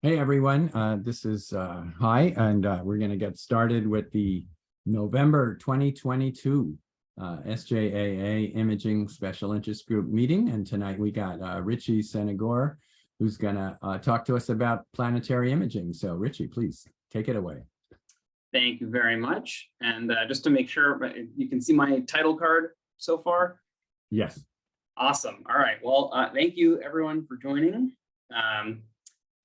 Hey everyone, this is Hi, and we're going to get started with the November 2022 SJAA Imaging Special Interest Group meeting. And tonight we got Richie Senegor, who's going to talk to us about planetary imaging. So Richie, please take it away. Thank you very much. And just to make sure, you can see my title card so far? Yes. Awesome. All right. Well, thank you everyone for joining.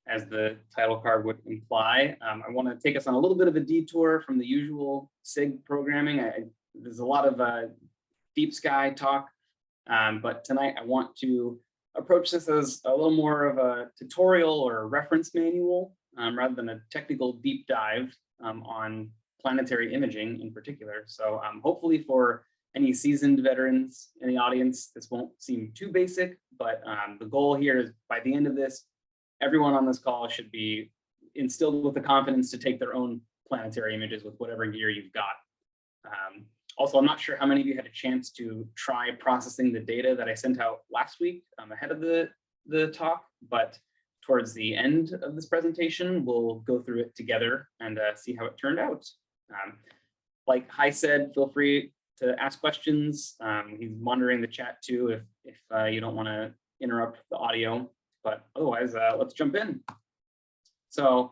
As the title card would imply, I want to take us on a little bit of a detour from the usual SIG programming. There's a lot of deep sky talk, but tonight I want to approach this as a little more of a tutorial or a reference manual rather than a technical deep dive on planetary imaging in particular. So hopefully for any seasoned veterans in the audience, this won't seem too basic, but the goal here is by the end of this, everyone on this call should be instilled with the confidence to take their own planetary images with whatever gear you've got. Also, I'm not sure how many of you had a chance to try processing the data that I sent out last week ahead of the talk, but towards the end of this presentation, we'll go through it together and see how it turned out. Like Hai said, feel free to ask questions. He's monitoring the chat too if you don't want to interrupt the audio. But otherwise, let's jump in. So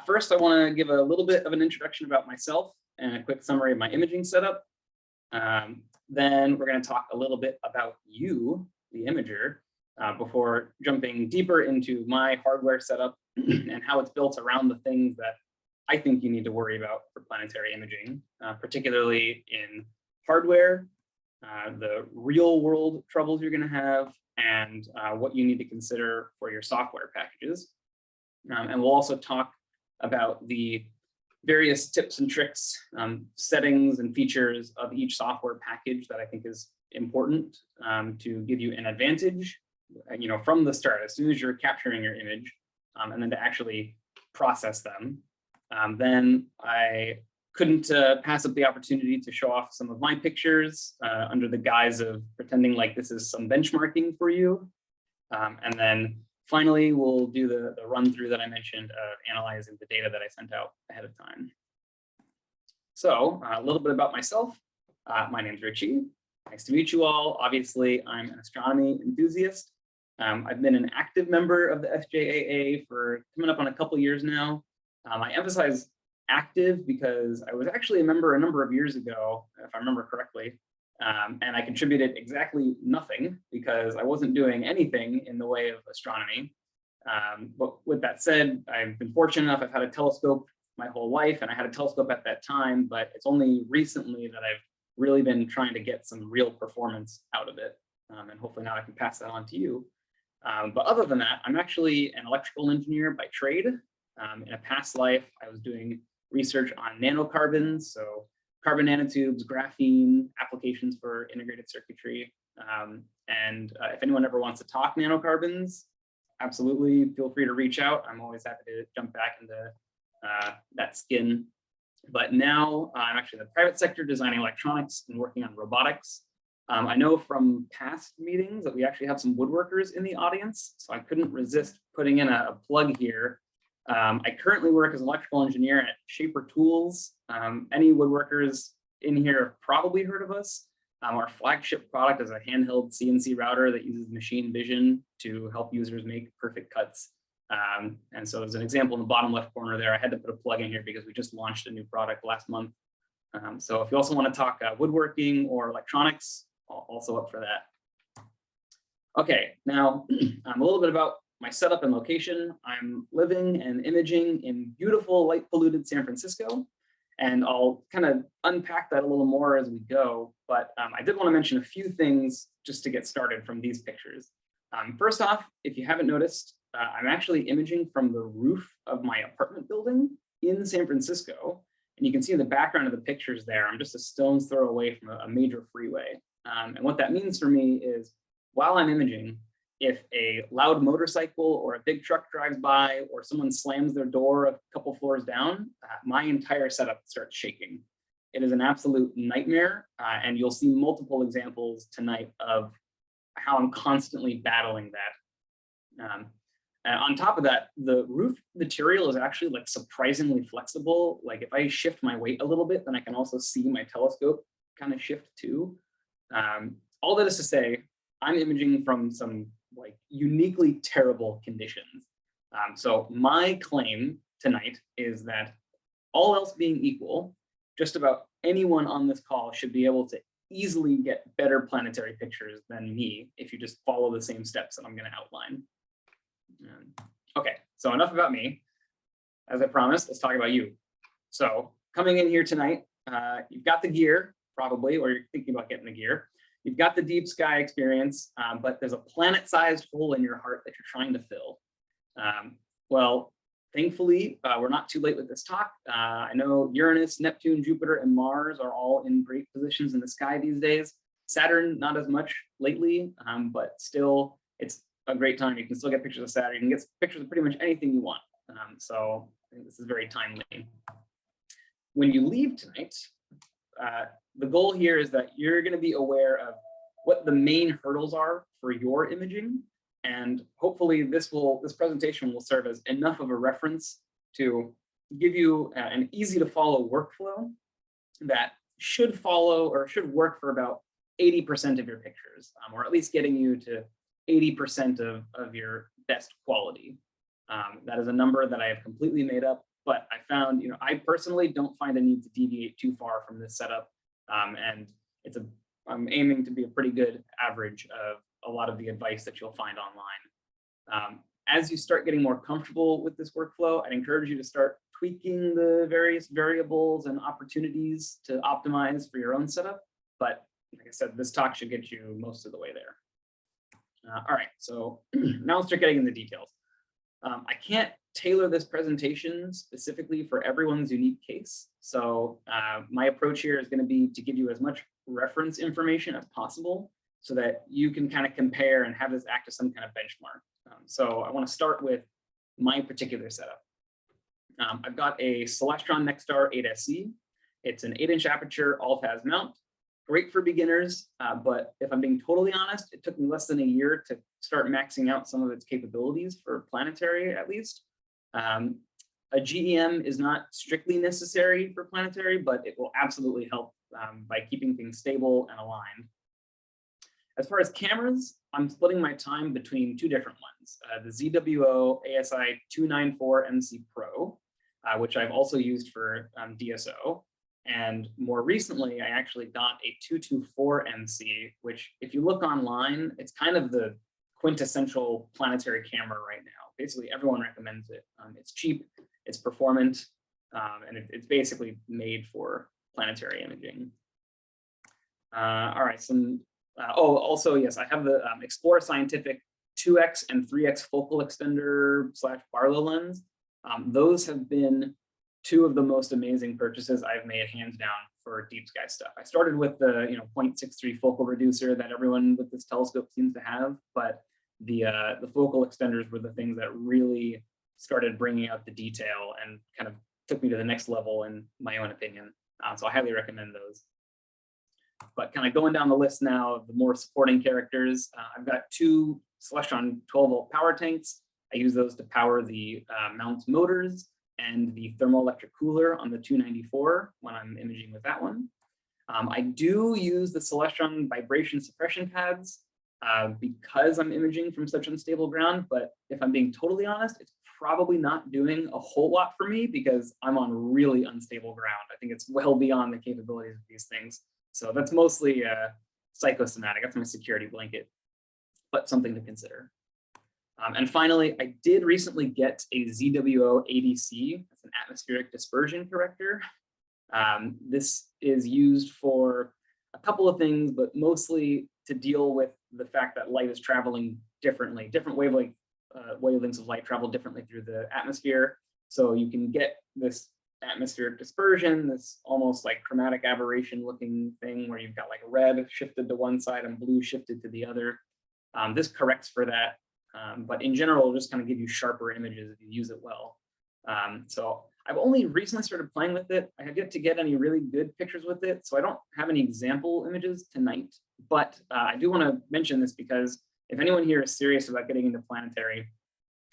first, I want to give a little bit of an introduction about myself and a quick summary of my imaging setup. Then we're going to talk a little bit about you, the imager, before jumping deeper into my hardware setup and how it's built around the things that I think you need to worry about for planetary imaging, particularly in hardware, the real world troubles you're going to have, and what you need to consider for your software packages. And we'll also talk about the various tips and tricks, settings and features of each software package that I think is important to give you an advantage, from the start, as soon as you're capturing your image, and then to actually process them. Then I couldn't pass up the opportunity to show off some of my pictures under the guise of pretending like this is some benchmarking for you. And then finally, we'll do the run through that I mentioned of analyzing the data that I sent out ahead of time. So a little bit about myself. My name's Richie. Nice to meet you all. Obviously, I'm an astronomy enthusiast. I've been an active member of the SJAA for coming up on a couple years now. I emphasize active because I was actually a member a number of years ago, if I remember correctly, and I contributed exactly nothing because I wasn't doing anything in the way of astronomy. But with that said, I've been fortunate enough, I've had a telescope my whole life, and I had a telescope at that time, but it's only recently that I've really been trying to get some real performance out of it. And hopefully now I can pass that on to you. But other than that, I'm actually an electrical engineer by trade. In a past life, I was doing research on nanocarbons, so carbon nanotubes, graphene, applications for integrated circuitry. And if anyone ever wants to talk nanocarbons, absolutely feel free to reach out. I'm always happy to jump back into that skin. But now I'm actually in the private sector designing electronics and working on robotics. I know from past meetings that we actually have some woodworkers in the audience, so I couldn't resist putting in a plug here. I currently work as an electrical engineer at Shaper Tools. Any woodworkers in here have probably heard of us. Our flagship product is a handheld CNC router that uses machine vision to help users make perfect cuts. And so as an example in the bottom left corner there, I had to put a plug in here because we just launched a new product last month. So if you also want to talk woodworking or electronics, also up for that. Okay, now a little bit about my setup and location. I'm living and imaging in beautiful light polluted San Francisco, and I'll kind of unpack that a little more as we go. But I did want to mention a few things just to get started from these pictures. First off, if you haven't noticed, I'm actually imaging from the roof of my apartment building in San Francisco. And you can see in the background of the pictures there, I'm just a stone's throw away from a major freeway. And what that means for me is while I'm imaging, if a loud motorcycle or a big truck drives by or someone slams their door a couple floors down, my entire setup starts shaking. It is an absolute nightmare. And you'll see multiple examples tonight of how I'm constantly battling that. On top of that, the roof material is actually like surprisingly flexible. Like if I shift my weight a little bit, then I can also see my telescope kind of shift too. All that is to say, I'm imaging from some like uniquely terrible conditions. So my claim tonight is that all else being equal, just about anyone on this call should be able to easily get better planetary pictures than me if you just follow the same steps that I'm going to outline. Okay, so enough about me. As I promised, let's talk about you. So coming in here tonight, you've got the gear, probably, or you're thinking about getting the gear. You've got the deep sky experience, but there's a planet-sized hole in your heart that you're trying to fill. Well, thankfully, we're not too late with this talk. I know Uranus, Neptune, Jupiter, and Mars are all in great positions in the sky these days. Saturn, not as much lately, but still, it's a great time. You can still get pictures of Saturn. You can get pictures of pretty much anything you want. So I think this is very timely. When you leave tonight, the goal here is that you're going to be aware of what the main hurdles are for your imaging. And hopefully this presentation will serve as enough of a reference to give you an easy to follow workflow that should follow or should work for about 80% of your pictures, or at least getting you to 80% of your best quality. That is a number that I have completely made up, but I found, I personally don't find a need to deviate too far from this setup. And I'm aiming to be a pretty good average of a lot of the advice that you'll find online. As you start getting more comfortable with this workflow, I'd encourage you to start tweaking the various variables and opportunities to optimize for your own setup. But like I said, this talk should get you most of the way there. All right, so now let's start getting into the details. I can't tailor this presentation specifically for everyone's unique case. So my approach here is going to be to give you as much reference information as possible so that you can kind of compare and have this act as some kind of benchmark. So I want to start with my particular setup. I've got a Celestron Nexstar 8SC. It's an 8-inch aperture all-phase mount. Great for beginners, but if I'm being totally honest, it took me less than a year to start maxing out some of its capabilities for planetary, at least. A GEM is not strictly necessary for planetary, but it will absolutely help by keeping things stable and aligned. As far as cameras, I'm splitting my time between two different ones, the ZWO ASI 294 MC Pro, which I've also used for DSO. And more recently, I actually got a 224 MC, which if you look online, it's kind of the quintessential planetary camera right now. Basically, everyone recommends it. It's cheap, it's performant, and it's basically made for planetary imaging. All right, also, yes, I have the Explore Scientific 2x and 3x focal extender / Barlow lens. Those have been two of the most amazing purchases I've made, hands down, for deep sky stuff. I started with the 0.63 focal reducer that everyone with this telescope seems to have, but the focal extenders were the things that really started bringing out the detail and kind of took me to the next level in my own opinion. So I highly recommend those. But kind of going down the list now of the more supporting characters, I've got two Celestron 12-volt power tanks. I use those to power the mount's motors and the thermoelectric cooler on the 294 when I'm imaging with that one. I do use the Celestron vibration suppression pads because I'm imaging from such unstable ground, but if I'm being totally honest, it's probably not doing a whole lot for me because I'm on really unstable ground. I think it's well beyond the capabilities of these things. So that's mostly psychosomatic. That's my security blanket, but something to consider. And finally, I did recently get a ZWO ADC. That's an atmospheric dispersion corrector. This is used for a couple of things, but mostly to deal with the fact that light is traveling differently. Different wavelengths of light travel differently through the atmosphere. So you can get this atmospheric dispersion, this almost like chromatic aberration looking thing where you've got like red shifted to one side and blue shifted to the other. This corrects for that. But in general, it'll just kind of give you sharper images if you use it well. So I've only recently started playing with it. I have yet to get any really good pictures with it, so I don't have any example images tonight. But I do want to mention this because if anyone here is serious about getting into planetary,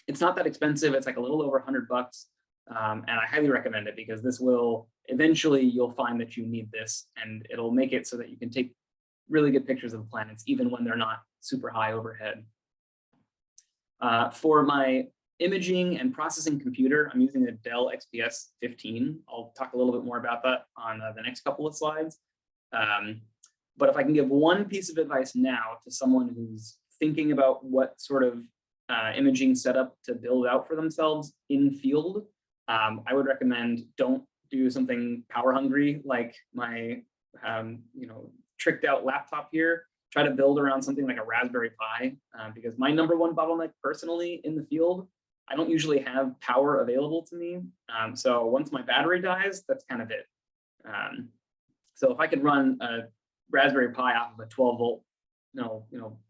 It's not that expensive. It's like a little over $100. And I highly recommend it because this will eventually you'll find that you need this, and it'll make it so that you can take really good pictures of the planets even when they're not super high overhead. For my imaging and processing computer, I'm using a Dell XPS 15. I'll talk a little bit more about that on the next couple of slides. But if I can give one piece of advice now to someone who's thinking about what sort of imaging setup to build out for themselves in field, I would recommend don't do something power hungry like my tricked out laptop here. Try to build around something like a Raspberry Pi, because my #1 bottleneck personally in the field, I don't usually have power available to me. So once my battery dies, that's kind of it. So if I could run a Raspberry Pi off of a 12-volt,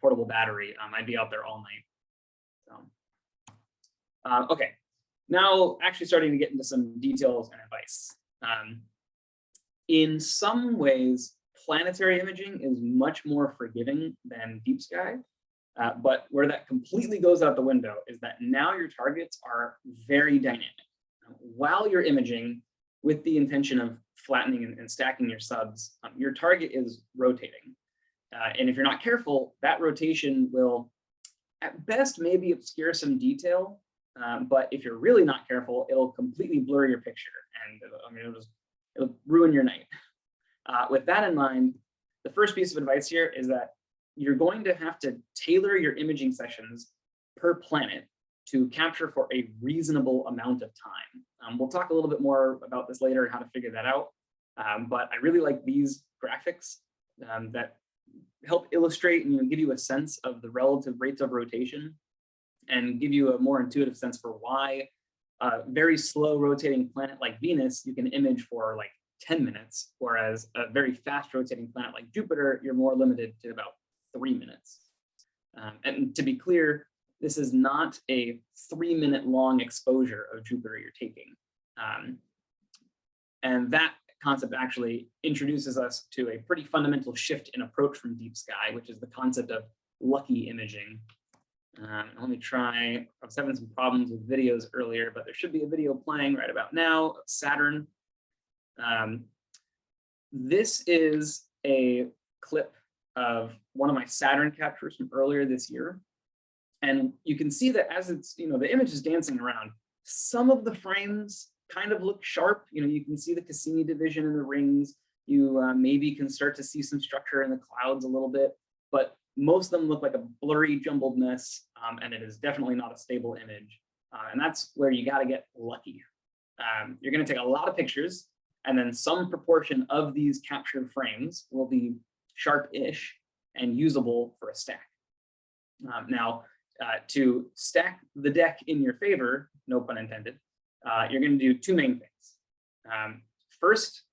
portable battery, I'd be out there all night. So, okay, now actually starting to get into some details and advice. In some ways, planetary imaging is much more forgiving than deep sky. But where that completely goes out the window is that now your targets are very dynamic. While you're imaging with the intention of flattening and stacking your subs, your target is rotating. And if you're not careful, that rotation will, at best, maybe obscure some detail. But if you're really not careful, it'll completely blur your picture, and it'll ruin your night. With that in mind, the first piece of advice here is that you're going to have to tailor your imaging sessions per planet to capture for a reasonable amount of time. We'll talk a little bit more about this later and how to figure that out. But I really like these graphics that help illustrate and give you a sense of the relative rates of rotation and give you a more intuitive sense for why a very slow rotating planet like Venus you can image for like 10 minutes, whereas a very fast rotating planet like Jupiter, you're more limited to about 3 minutes. And to be clear, this is not a 3-minute long exposure of Jupiter you're taking. And that concept actually introduces us to a pretty fundamental shift in approach from deep sky, which is the concept of lucky imaging. Let me try, I was having some problems with videos earlier, but there should be a video playing right about now of Saturn. This is a clip of one of my Saturn captures from earlier this year. And you can see that as it's, the image is dancing around, some of the frames kind of look sharp. You can see the Cassini division in the rings. You maybe can start to see some structure in the clouds a little bit, but most of them look like a blurry, jumbled mess, and it is definitely not a stable image. And that's where you got to get lucky. You're going to take a lot of pictures, and then some proportion of these captured frames will be sharp-ish and usable for a stack. Now, to stack the deck in your favor, no pun intended, you're going to do two main things. First,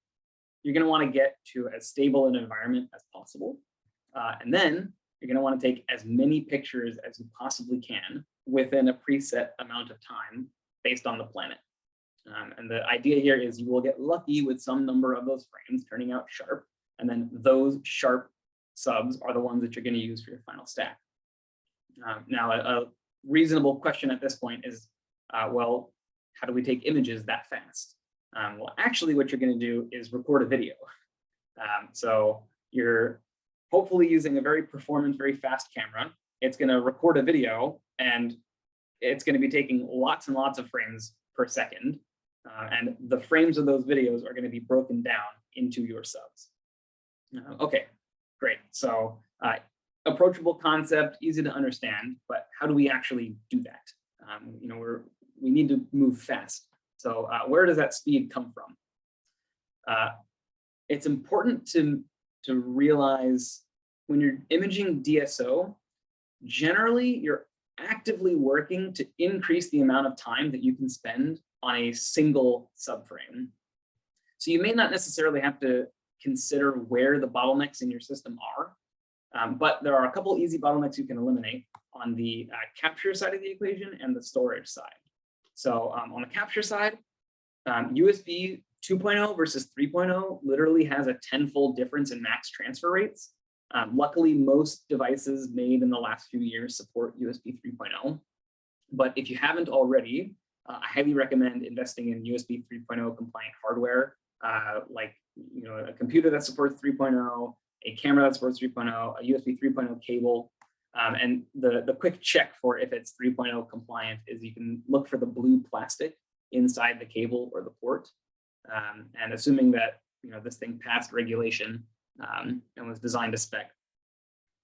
you're going to want to get to as stable an environment as possible. And then you're going to want to take as many pictures as you possibly can within a preset amount of time based on the planet. And the idea here is you will get lucky with some number of those frames turning out sharp, and then those sharp subs are the ones that you're going to use for your final stack. Now, a reasonable question at this point is, well, how do we take images that fast? Well, actually, what you're going to do is record a video. So you're hopefully using a very performant, very fast camera. It's going to record a video, and it's going to be taking lots and lots of frames per second. And the frames of those videos are going to be broken down into your subs. Okay, great. So approachable concept, easy to understand, but how do we actually do that? We need to move fast. So where does that speed come from? It's important to realize when you're imaging DSO, generally you're actively working to increase the amount of time that you can spend on a single subframe. So you may not necessarily have to consider where the bottlenecks in your system are, but there are a couple easy bottlenecks you can eliminate on the capture side of the equation and the storage side. So on the capture side, USB 2.0 versus 3.0 literally has a 10-fold difference in max transfer rates. Luckily, most devices made in the last few years support USB 3.0. But if you haven't already, I highly recommend investing in USB 3.0 compliant hardware, like a computer that supports 3.0, a camera that supports 3.0, a USB 3.0 cable. And the quick check for if it's 3.0 compliant is you can look for the blue plastic inside the cable or the port. And assuming that this thing passed regulation and was designed to spec,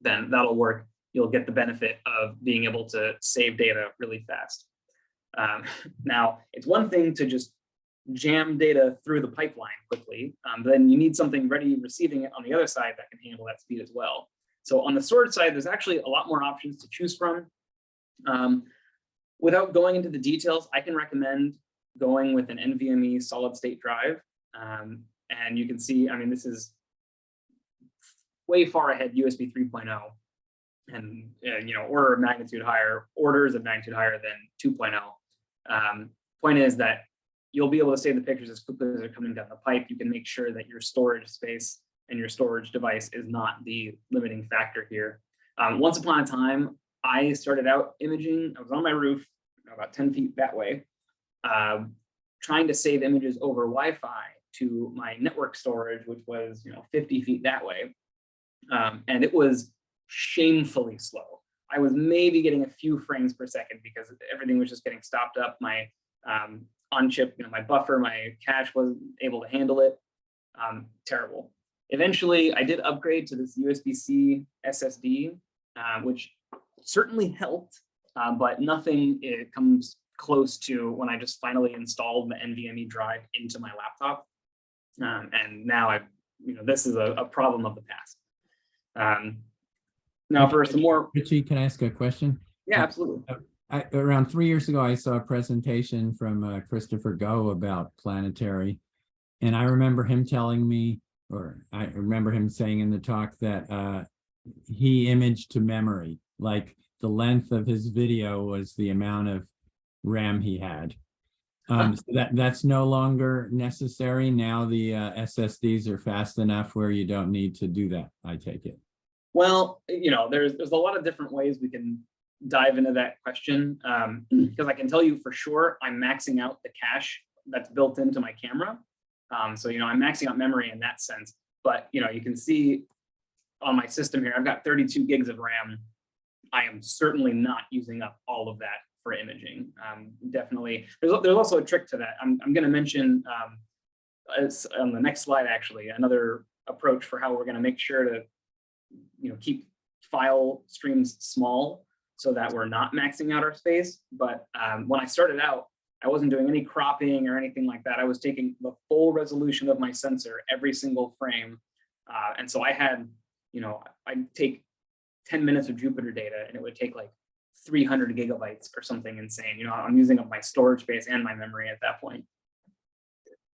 then that'll work. You'll get the benefit of being able to save data really fast. Now, it's one thing to just jam data through the pipeline quickly, but then you need something ready receiving it on the other side that can handle that speed as well. So on the storage side, there's actually a lot more options to choose from. Without going into the details, I can recommend going with an NVMe solid state drive. And you can see, I mean, this is way far ahead USB 3.0 and, orders of magnitude higher than 2.0. Point is that you'll be able to save the pictures as quickly as they're coming down the pipe. You can make sure that your storage space and your storage device is not the limiting factor here. Once upon a time, I started out imaging. I was on my roof, about 10 feet that way, trying to save images over Wi-Fi to my network storage, which was 50 feet that way. And it was shamefully slow. I was maybe getting a few frames per second because everything was just getting stopped up. My on-chip, my buffer, my cache wasn't able to handle it. Terrible. Eventually, I did upgrade to this USB-C SSD, which certainly helped, but nothing comes close to when I just finally installed the NVMe drive into my laptop. And now this is a problem of the past. Now for some more. Richie, can I ask a question? Yeah, absolutely. Around 3 years ago, I saw a presentation from Christopher Go about Planetary. And I remember him telling me, or I remember him saying in the talk that he imaged to memory, like the length of his video was the amount of RAM he had. So that's no longer necessary. Now the SSDs are fast enough where you don't need to do that, I take it. Well, there's a lot of different ways we can dive into that question, because I can tell you for sure I'm maxing out the cache that's built into my camera. So I'm maxing out memory in that sense. But you can see on my system here, I've got 32 gigs of RAM. I am certainly not using up all of that for imaging. Definitely, there's also a trick to that. I'm going to mention on the next slide, actually, another approach for how we're going to make sure to keep file streams small so that we're not maxing out our space. But when I started out, I wasn't doing any cropping or anything like that. I was taking the full resolution of my sensor every single frame. And so I had, I'd take 10 minutes of Jupyter data and it would take like 300 gigabytes or something insane. I'm using up my storage space and my memory at that point.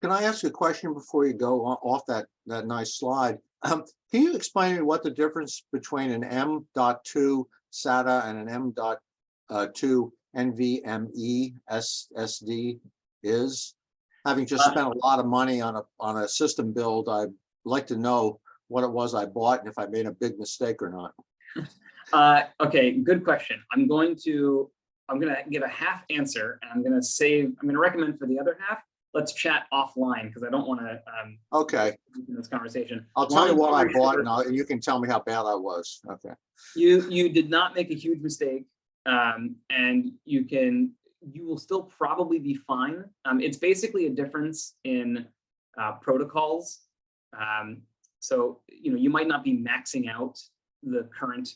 Can I ask you a question before you go off that nice slide? Can you explain to me what the difference between an M.2 SATA and an M.2 NVMe SSD is? Having just spent a lot of money on a system build, I'd like to know what it was I bought and if I made a big mistake or not. Okay, good question. I'm going to give a half answer and I'm going to recommend for the other half, let's chat offline because I don't want to okay in this conversation. I'll tell you what I bought and you can tell me how bad I was. Okay. You did not make a huge mistake, and you will still probably be fine. It's basically a difference in protocols. So you might not be maxing out the current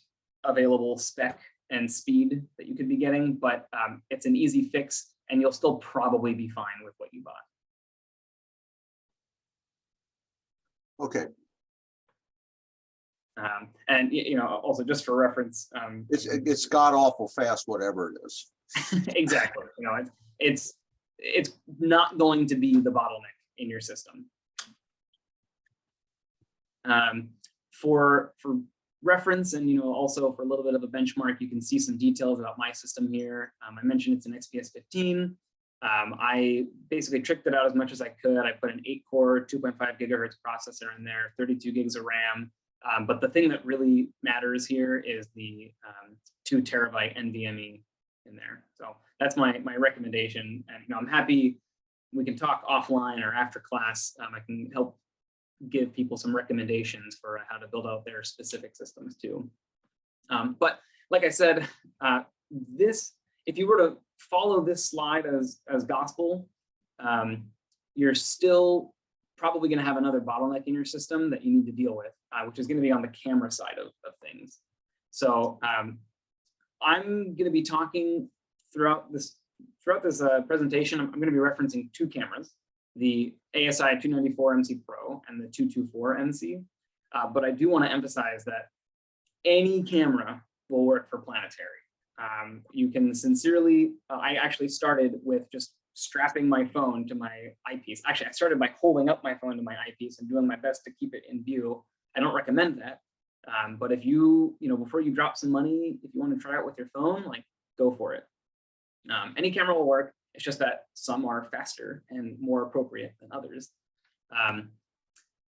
available spec and speed that you could be getting, but it's an easy fix and you'll still probably be fine with what you bought. Okay. And also just for reference, it's god awful fast, whatever it is. Exactly. It's not going to be the bottleneck in your system. For reference and also for a little bit of a benchmark, you can see some details about my system here. I mentioned it's an XPS 15. I basically tricked it out as much as I could. I put an 8-core, 2.5 gigahertz processor in there, 32 gigs of RAM. But the thing that really matters here is the 2 terabyte NVMe in there. So that's my recommendation. And I'm happy we can talk offline or after class. I can help give people some recommendations for how to build out their specific systems too. But like I said, if you were to follow this slide as gospel, you're still probably going to have another bottleneck in your system that you need to deal with, which is going to be on the camera side of things. So I'm going to be talking throughout this presentation. I'm going to be referencing two cameras, the ASI 294 MC Pro and the 224 MC. But I do want to emphasize that any camera will work for Planetary. You can sincerely, I actually started with just strapping my phone to my eyepiece. Actually, I started by holding up my phone to my eyepiece and doing my best to keep it in view. I don't recommend that. But if before you drop some money, if you want to try it with your phone, like, go for it. Any camera will work. It's just that some are faster and more appropriate than others.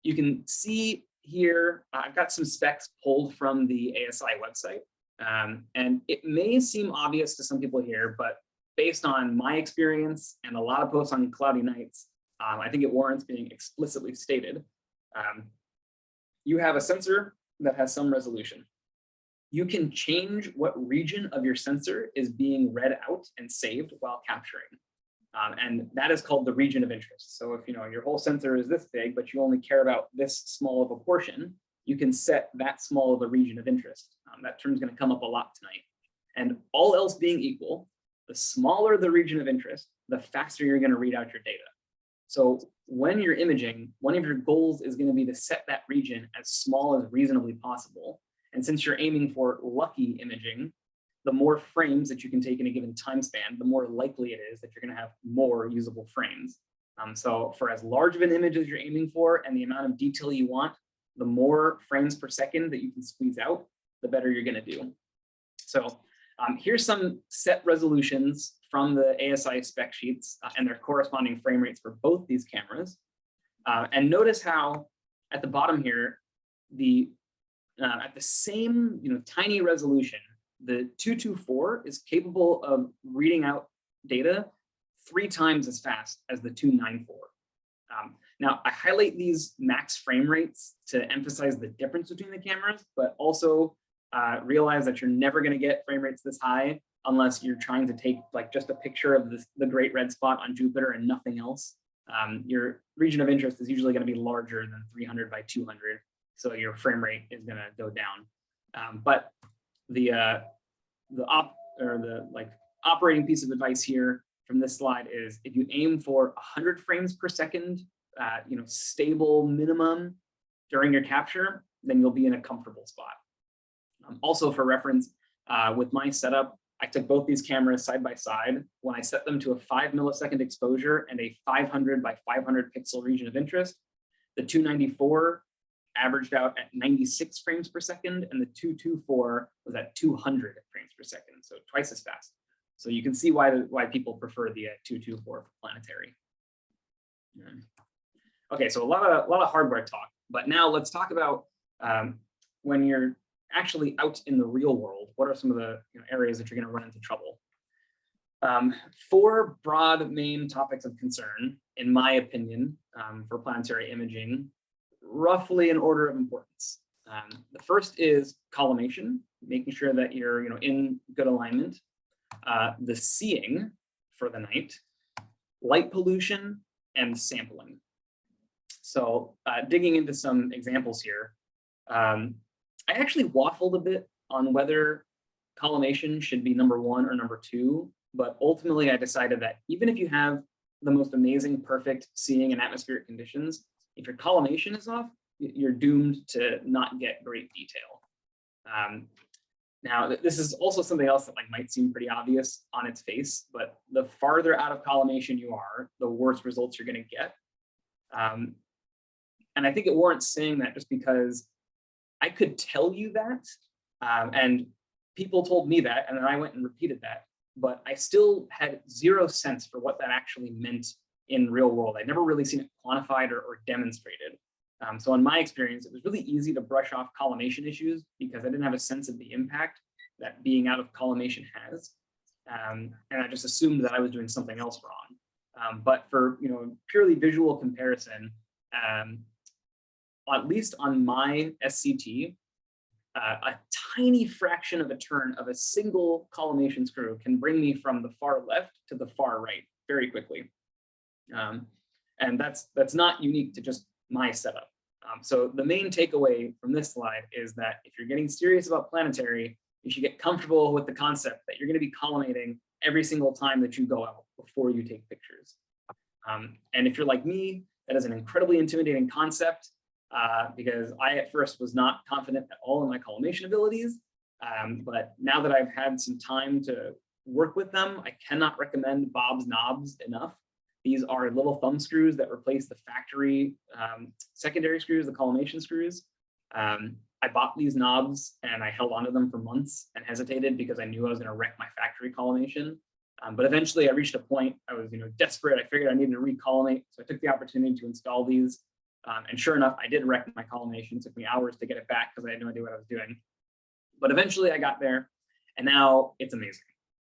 You can see here, I've got some specs pulled from the ASI website. And it may seem obvious to some people here, but based on my experience and a lot of posts on cloudy nights, I think it warrants being explicitly stated. You have a sensor that has some resolution. You can change what region of your sensor is being read out and saved while capturing. And that is called the region of interest. So if your whole sensor is this big, but you only care about this small of a portion, you can set that small of a region of interest. That term is going to come up a lot tonight. And all else being equal, the smaller the region of interest, the faster you're going to read out your data. So when you're imaging, one of your goals is going to be to set that region as small as reasonably possible. And since you're aiming for lucky imaging, the more frames that you can take in a given time span, the more likely it is that you're going to have more usable frames. So for as large of an image as you're aiming for and the amount of detail you want, the more frames per second that you can squeeze out, the better you're going to do. So here's some set resolutions from the ASI spec sheets and their corresponding frame rates for both these cameras. And notice how at the bottom here, at the same tiny resolution, the 224 is capable of reading out data 3 times as fast as the 294. Now, I highlight these max frame rates to emphasize the difference between the cameras, but also realize that you're never going to get frame rates this high unless you're trying to take just a picture of the great red spot on Jupiter and nothing else. Your region of interest is usually going to be larger than 300 by 200, so your frame rate is going to go down. But the operating piece of advice here from this slide is if you aim for 100 frames per second, stable minimum during your capture, then you'll be in a comfortable spot. Also for reference, with my setup, I took both these cameras side by side. When I set them to a 5 millisecond exposure and a 500 by 500 pixel region of interest, the 294 averaged out at 96 frames per second, and the 224 was at 200 frames per second, so twice as fast. So you can see why people prefer the 224 for Planetary. Okay, so a lot of hardware talk, but now let's talk about when you're actually out in the real world, what are some of the areas that you're going to run into trouble? 4 broad main topics of concern, in my opinion, for planetary imaging, roughly in order of importance. The first is collimation, making sure that you're in good alignment. The seeing for the night, light pollution, and sampling. So digging into some examples here, I actually waffled a bit on whether collimation should be number 1 or number 2, but ultimately I decided that even if you have the most amazing, perfect seeing and atmospheric conditions, if your collimation is off, you're doomed to not get great detail. Now, this is also something else that might seem pretty obvious on its face, but the farther out of collimation you are, the worse results you're going to get. And I think it warrants saying that just because I could tell you that, and people told me that, and then I went and repeated that, but I still had 0 sense for what that actually meant in real world. I'd never really seen it quantified or demonstrated. So in my experience, it was really easy to brush off collimation issues because I didn't have a sense of the impact that being out of collimation has. And I just assumed that I was doing something else wrong. But for purely visual comparison, at least on my SCT, a tiny fraction of a turn of a single collimation screw can bring me from the far left to the far right very quickly. And that's not unique to just my setup. So the main takeaway from this slide is that if you're getting serious about Planetary, you should get comfortable with the concept that you're going to be collimating every single time that you go out before you take pictures. And if you're like me, that is an incredibly intimidating concept because I at first was not confident at all in my collimation abilities. But now that I've had some time to work with them, I cannot recommend Bob's knobs enough. These are little thumb screws that replace the factory secondary screws, the collimation screws. I bought these knobs and I held onto them for months and hesitated because I knew I was going to wreck my factory collimation. But eventually I reached a point, I was desperate. I figured I needed to recollimate. So I took the opportunity to install these. And sure enough, I did wreck my collimation. It took me hours to get it back because I had no idea what I was doing. But eventually I got there and now it's amazing.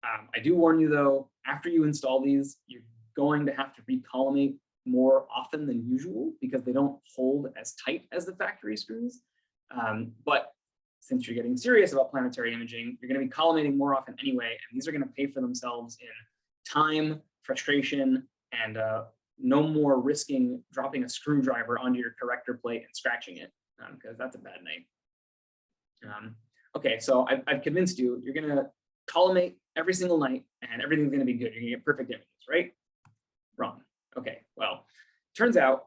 I do warn you though, after you install these, you're going to have to recollimate more often than usual because they don't hold as tight as the factory screws. But since you're getting serious about planetary imaging, you're going to be collimating more often anyway, and these are going to pay for themselves in time, frustration, and no more risking dropping a screwdriver onto your corrector plate and scratching it, because that's a bad night. Okay, so I've convinced you, you're going to collimate every single night and everything's going to be good. You're going to get perfect images, right? Wrong. Okay, well, turns out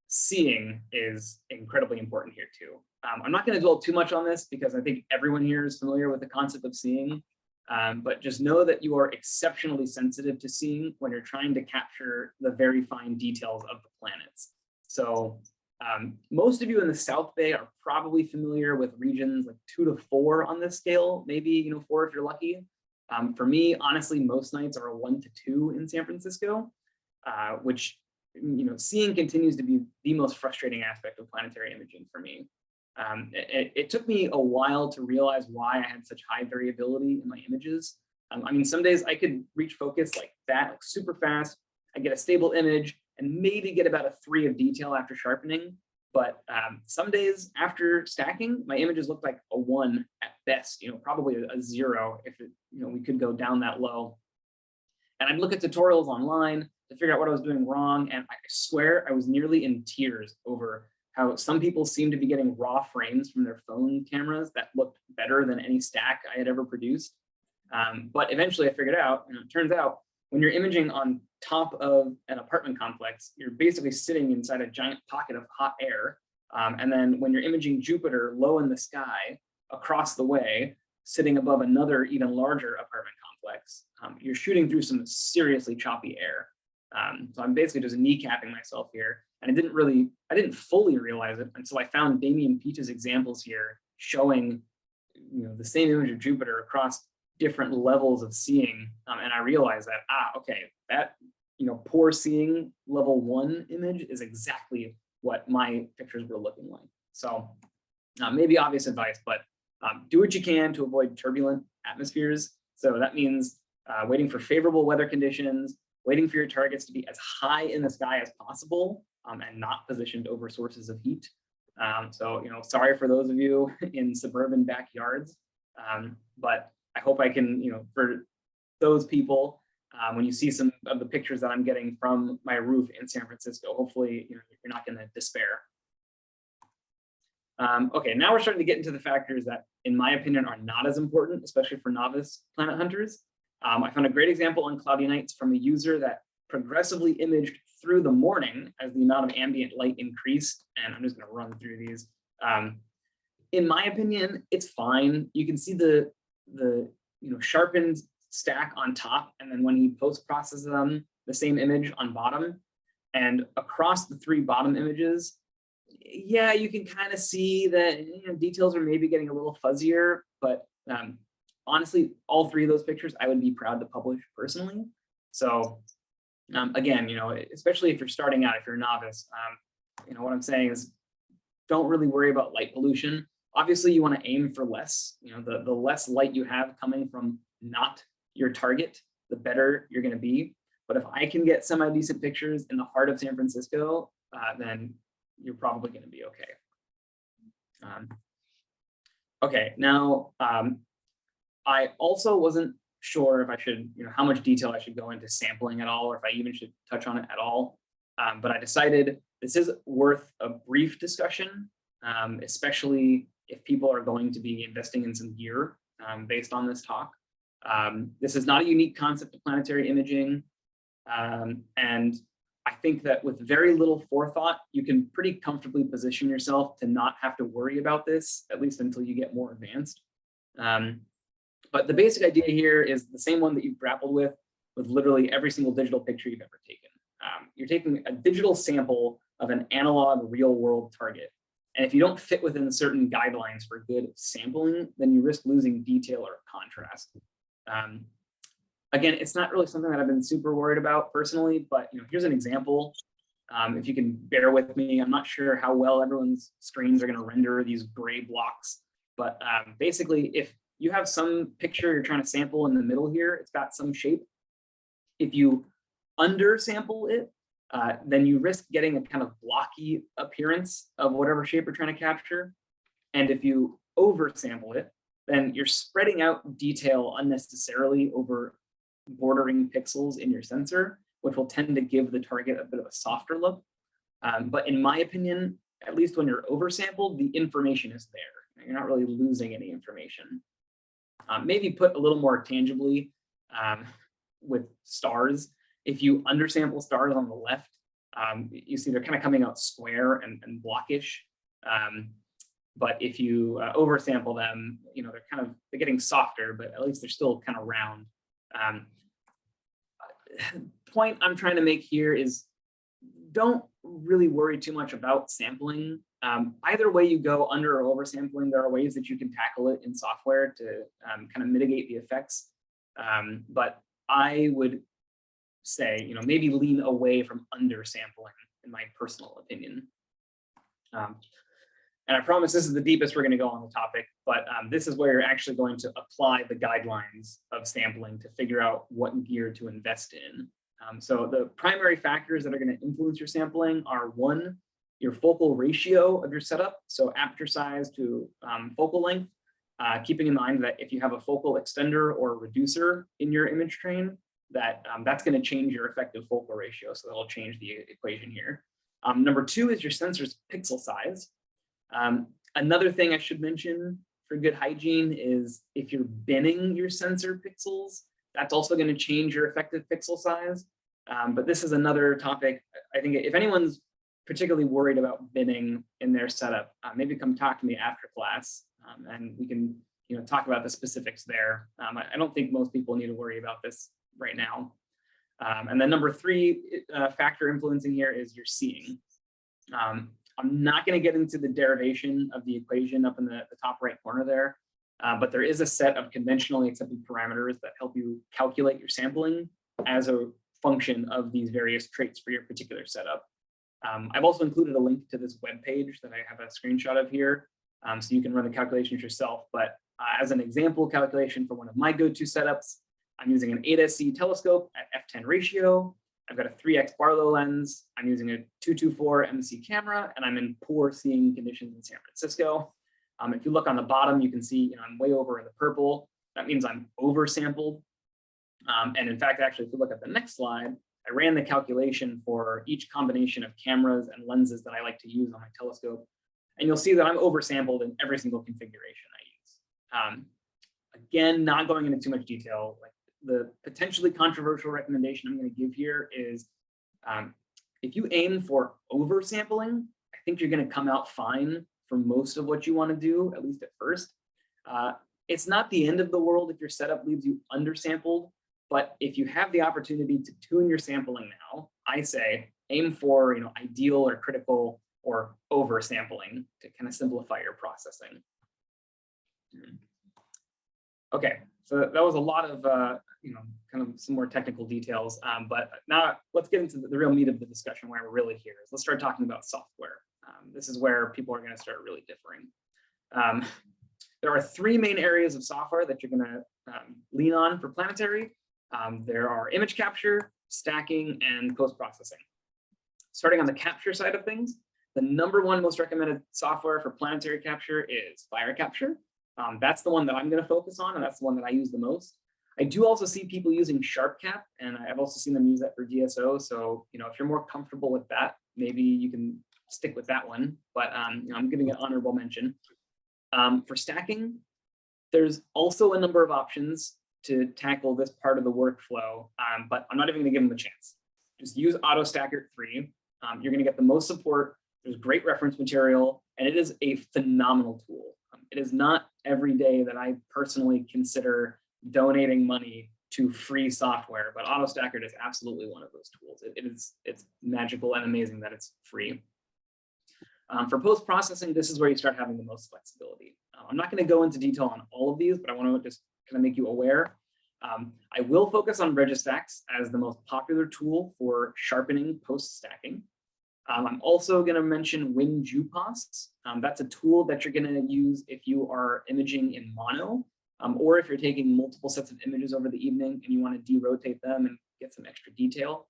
seeing is incredibly important here too. I'm not going to dwell too much on this because I think everyone here is familiar with the concept of seeing, but just know that you are exceptionally sensitive to seeing when you're trying to capture the very fine details of the planets. So most of you in the South Bay are probably familiar with regions like 2 to 4 on this scale, maybe 4 if you're lucky. For me, honestly, most nights are a 1 to 2 in San Francisco, which seeing continues to be the most frustrating aspect of planetary imaging for me. It took me a while to realize why I had such high variability in my images. I mean, some days I could reach focus like that, like super fast. I get a stable image and maybe get about a 3 of detail after sharpening. But some days after stacking, my images look like a 1 at best, probably a 0 if it, we could go down that low. And I'd look at tutorials online to figure out what I was doing wrong. And I swear I was nearly in tears over how some people seem to be getting raw frames from their phone cameras that looked better than any stack I had ever produced. But eventually I figured out, it turns out when you're imaging on top of an apartment complex, you're basically sitting inside a giant pocket of hot air. And then when you're imaging Jupiter low in the sky across the way, sitting above another even larger apartment complex, you're shooting through some seriously choppy air. So I'm basically just kneecapping myself here. And I didn't fully realize it until I found Damien Peach's examples here showing, the same image of Jupiter across different levels of seeing. And I realized that, okay, that, poor seeing level 1 image is exactly what my pictures were looking like. So maybe obvious advice, but do what you can to avoid turbulent atmospheres. So that means waiting for favorable weather conditions, waiting for your targets to be as high in the sky as possible and not positioned over sources of heat. So, sorry for those of you in suburban backyards, but I hope I can, for those people, when you see some of the pictures that I'm getting from my roof in San Francisco, hopefully, you're not going to despair. Okay, now we're starting to get into the factors that, in my opinion, are not as important, especially for novice planet hunters. I found a great example on cloudy nights from a user that progressively imaged through the morning as the amount of ambient light increased. And I'm just going to run through these. In my opinion, it's fine. You can see the sharpened stack on top, and then when he post-processes them, the same image on bottom. And across the 3 bottom images, yeah, you can kind of see that details are maybe getting a little fuzzier, but honestly, all 3 of those pictures I would be proud to publish personally. So again, especially if you're starting out, if you're a novice, what I'm saying is don't really worry about light pollution. Obviously, you want to aim for less. The less light you have coming from not your target, the better you're going to be. But if I can get semi-decent pictures in the heart of San Francisco, then you're probably going to be okay. Okay, now I also wasn't sure if I should, how much detail I should go into sampling at all, or if I even should touch on it at all. But I decided this is worth a brief discussion, especially if people are going to be investing in some gear based on this talk. This is not a unique concept of planetary imaging. And I think that with very little forethought, you can pretty comfortably position yourself to not have to worry about this, at least until you get more advanced. But the basic idea here is the same one that you've grappled with literally every single digital picture you've ever taken. You're taking a digital sample of an analog real world target. And if you don't fit within certain guidelines for good sampling, then you risk losing detail or contrast. Again, it's not really something that I've been super worried about personally, but here's an example. If you can bear with me, I'm not sure how well everyone's screens are going to render these gray blocks, but basically, if you have some picture you're trying to sample in the middle here, it's got some shape. If you undersample it, then you risk getting a kind of blocky appearance of whatever shape you're trying to capture. And if you oversample it, then you're spreading out detail unnecessarily over bordering pixels in your sensor, which will tend to give the target a bit of a softer look. But in my opinion, at least when you're oversampled, the information is there. You're not really losing any information. Maybe put a little more tangibly with stars. If you undersample stars on the left, you see they're kind of coming out square and blockish. But if you oversample them, they're getting softer, but at least they're still kind of round. Point I'm trying to make here is don't really worry too much about sampling. Either way you go, under or oversampling, there are ways that you can tackle it in software to kind of mitigate the effects. But I would say, maybe lean away from undersampling, in my personal opinion. And I promise this is the deepest we're going to go on the topic, but this is where you're actually going to apply the guidelines of sampling to figure out what gear to invest in. So the primary factors that are going to influence your sampling are: one, your focal ratio of your setup, so aperture size to focal length, keeping in mind that if you have a focal extender or a reducer in your image train, that's going to change your effective focal ratio, so that'll change the equation here. Number two is your sensor's pixel size. Another thing I should mention for good hygiene is if you're binning your sensor pixels, that's also going to change your effective pixel size. But this is another topic. I think if anyone's particularly worried about binning in their setup, maybe come talk to me after class, and we can talk about the specifics there. I don't think most people need to worry about this right now. And then number three factor influencing here is your seeing. I'm not going to get into the derivation of the equation up in the top right corner there, but there is a set of conventionally accepted parameters that help you calculate your sampling as a function of these various traits for your particular setup. I've also included a link to this web page that I have a screenshot of here, so you can run the calculations yourself. But as an example calculation for one of my go-to setups, I'm using an 8SC telescope at f10 ratio. I've got a 3x Barlow lens. I'm using a 224 MC camera, and I'm in poor seeing conditions in San Francisco. If you look on the bottom, you can see I'm way over in the purple. That means I'm oversampled. And in fact, actually, if you look at the next slide, I ran the calculation for each combination of cameras and lenses that I like to use on my telescope. And you'll see that I'm oversampled in every single configuration I use. Again, not going into too much detail, like the potentially controversial recommendation I'm going to give here is if you aim for oversampling, I think you're going to come out fine for most of what you want to do, at least at first. It's not the end of the world if your setup leaves you undersampled, but if you have the opportunity to tune your sampling now, I say aim for ideal or critical or oversampling to kind of simplify your processing. Okay, so that was a lot of kind of some more technical details, but now let's get into the real meat of the discussion where we're really here. Let's start talking about software. This is where people are going to start really differing. There are three main areas of software that you're going to lean on for Planetary. There are image capture, stacking, and post-processing. Starting on the capture side of things, the #1 most recommended software for Planetary capture is Fire Capture. That's the one that I'm going to focus on, and that's the one that I use the most. I do also see people using SharpCap, and I've also seen them use that for DSO. So, if you're more comfortable with that, maybe you can stick with that one. But I'm giving it honorable mention. For stacking, there's also a number of options to tackle this part of the workflow, but I'm not even going to give them a chance. Just use AutoStacker 3. You're going to get the most support. There's great reference material, and it is a phenomenal tool. It is not every day that I personally consider donating money to free software, but AutoStacker is absolutely one of those tools. It's magical and amazing that it's free. For post-processing, this is where you start having the most flexibility. I'm not going to go into detail on all of these, but I want to just kind of make you aware. I will focus on Registax as the most popular tool for sharpening post-stacking. I'm also going to mention WinJupos. That's a tool that you're going to use if you are imaging in mono, or if you're taking multiple sets of images over the evening and you want to derotate them and get some extra detail.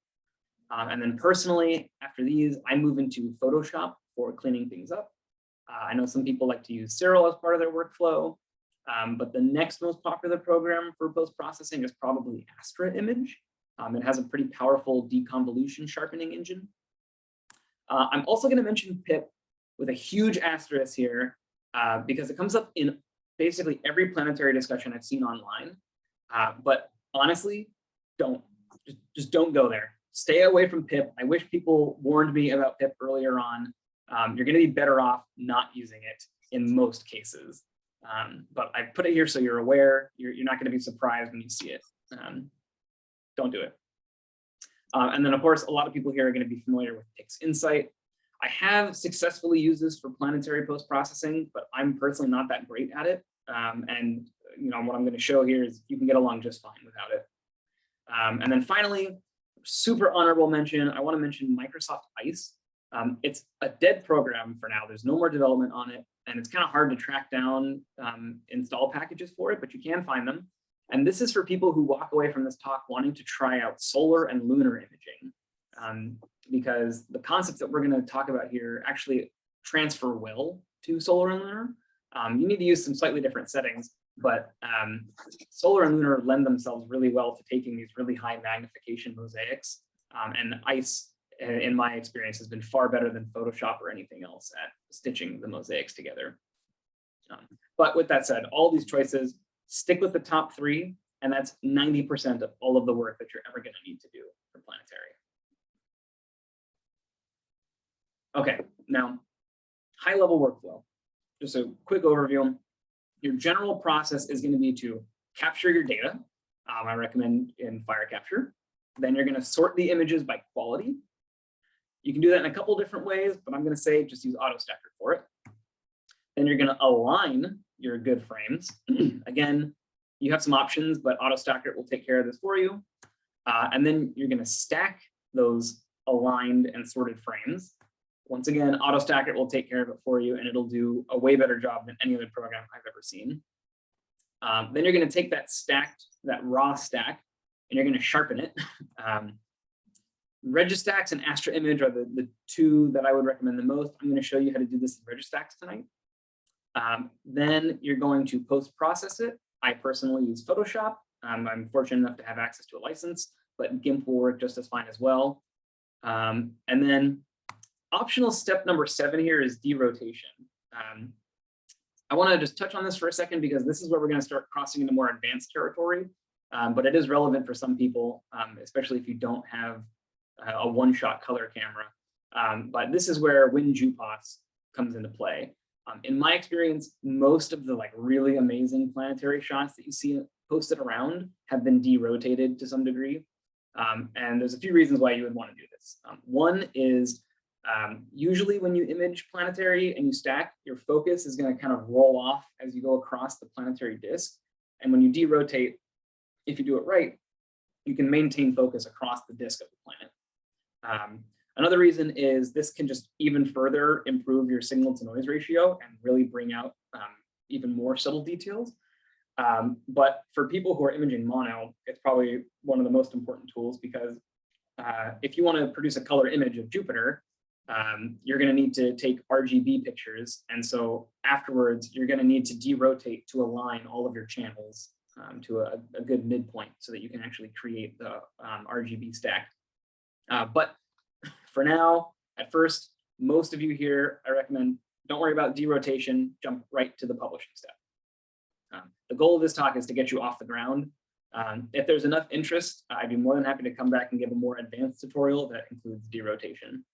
And then personally, after these, I move into Photoshop for cleaning things up. I know some people like to use Cyril as part of their workflow, but the next most popular program for post-processing is probably AstraImage. It has a pretty powerful deconvolution sharpening engine. I'm also going to mention pip with a huge asterisk here, because it comes up in basically every Planetary discussion I've seen online. But honestly, just don't go there. Stay away from pip. I wish people warned me about pip earlier on. You're going to be better off not using it in most cases. But I put it here so you're aware. You're not going to be surprised when you see it. Don't do it. And then, of course, a lot of people here are going to be familiar with Pix Insight. I have successfully used this for Planetary post-processing, but I'm personally not that great at it. And what I'm going to show here is you can get along just fine without it. And then finally, super honorable mention, I want to mention Microsoft Ice. It's a dead program for now. There's no more development on it, and it's kind of hard to track down install packages for it, but you can find them. And this is for people who walk away from this talk wanting to try out solar and lunar imaging, because the concepts that we're going to talk about here actually transfer well to solar and lunar. You need to use some slightly different settings, but solar and lunar lend themselves really well to taking these really high magnification mosaics. And Ice, in my experience, has been far better than Photoshop or anything else at stitching the mosaics together. But with that said, all these choices, stick with the top 3, and that's 90% of all of the work that you're ever going to need to do for Planetary. Okay, now, high-level workflow. Just a quick overview. Your general process is going to be to capture your data. I recommend in Fire Capture. Then you're going to sort the images by quality. You can do that in a couple different ways, but I'm going to say just use AutoStacker for it. Then you're going to align your good frames. Again, you have some options, but AutoStacker will take care of this for you. And then you're going to stack those aligned and sorted frames. Once again, AutoStacker will take care of it for you, and it'll do a way better job than any other program I've ever seen. Then you're going to take that raw stack, and you're going to sharpen it. Registax and AstraImage are the 2 that I would recommend the most. I'm going to show you how to do this in Registax tonight. Then you're going to post-process it. I personally use Photoshop. I'm fortunate enough to have access to a license, but GIMP will work just as fine as well. And then optional step number 7 here is derotation. I want to just touch on this for a second because this is where we're going to start crossing into more advanced territory, but it is relevant for some people, especially if you don't have a one-shot color camera. But this is where WinJupos comes into play. In my experience, most of the really amazing Planetary shots that you see posted around have been derotated to some degree. And there's a few reasons why you would want to do this. One is usually when you image Planetary and you stack, your focus is going to kind of roll off as you go across the Planetary disk. And when you derotate, if you do it right, you can maintain focus across the disk of the planet. Another reason is this can just even further improve your signal to noise ratio and really bring out even more subtle details. But for people who are imaging mono, it's probably one of the most important tools, because if you want to produce a color image of Jupiter, you're going to need to take RGB pictures. And so afterwards, you're going to need to derotate to align all of your channels to a good midpoint so that you can actually create the RGB stack. But for now, at first, most of you here, I recommend don't worry about derotation, jump right to the publishing step. The goal of this talk is to get you off the ground. If there's enough interest, I'd be more than happy to come back and give a more advanced tutorial that includes derotation.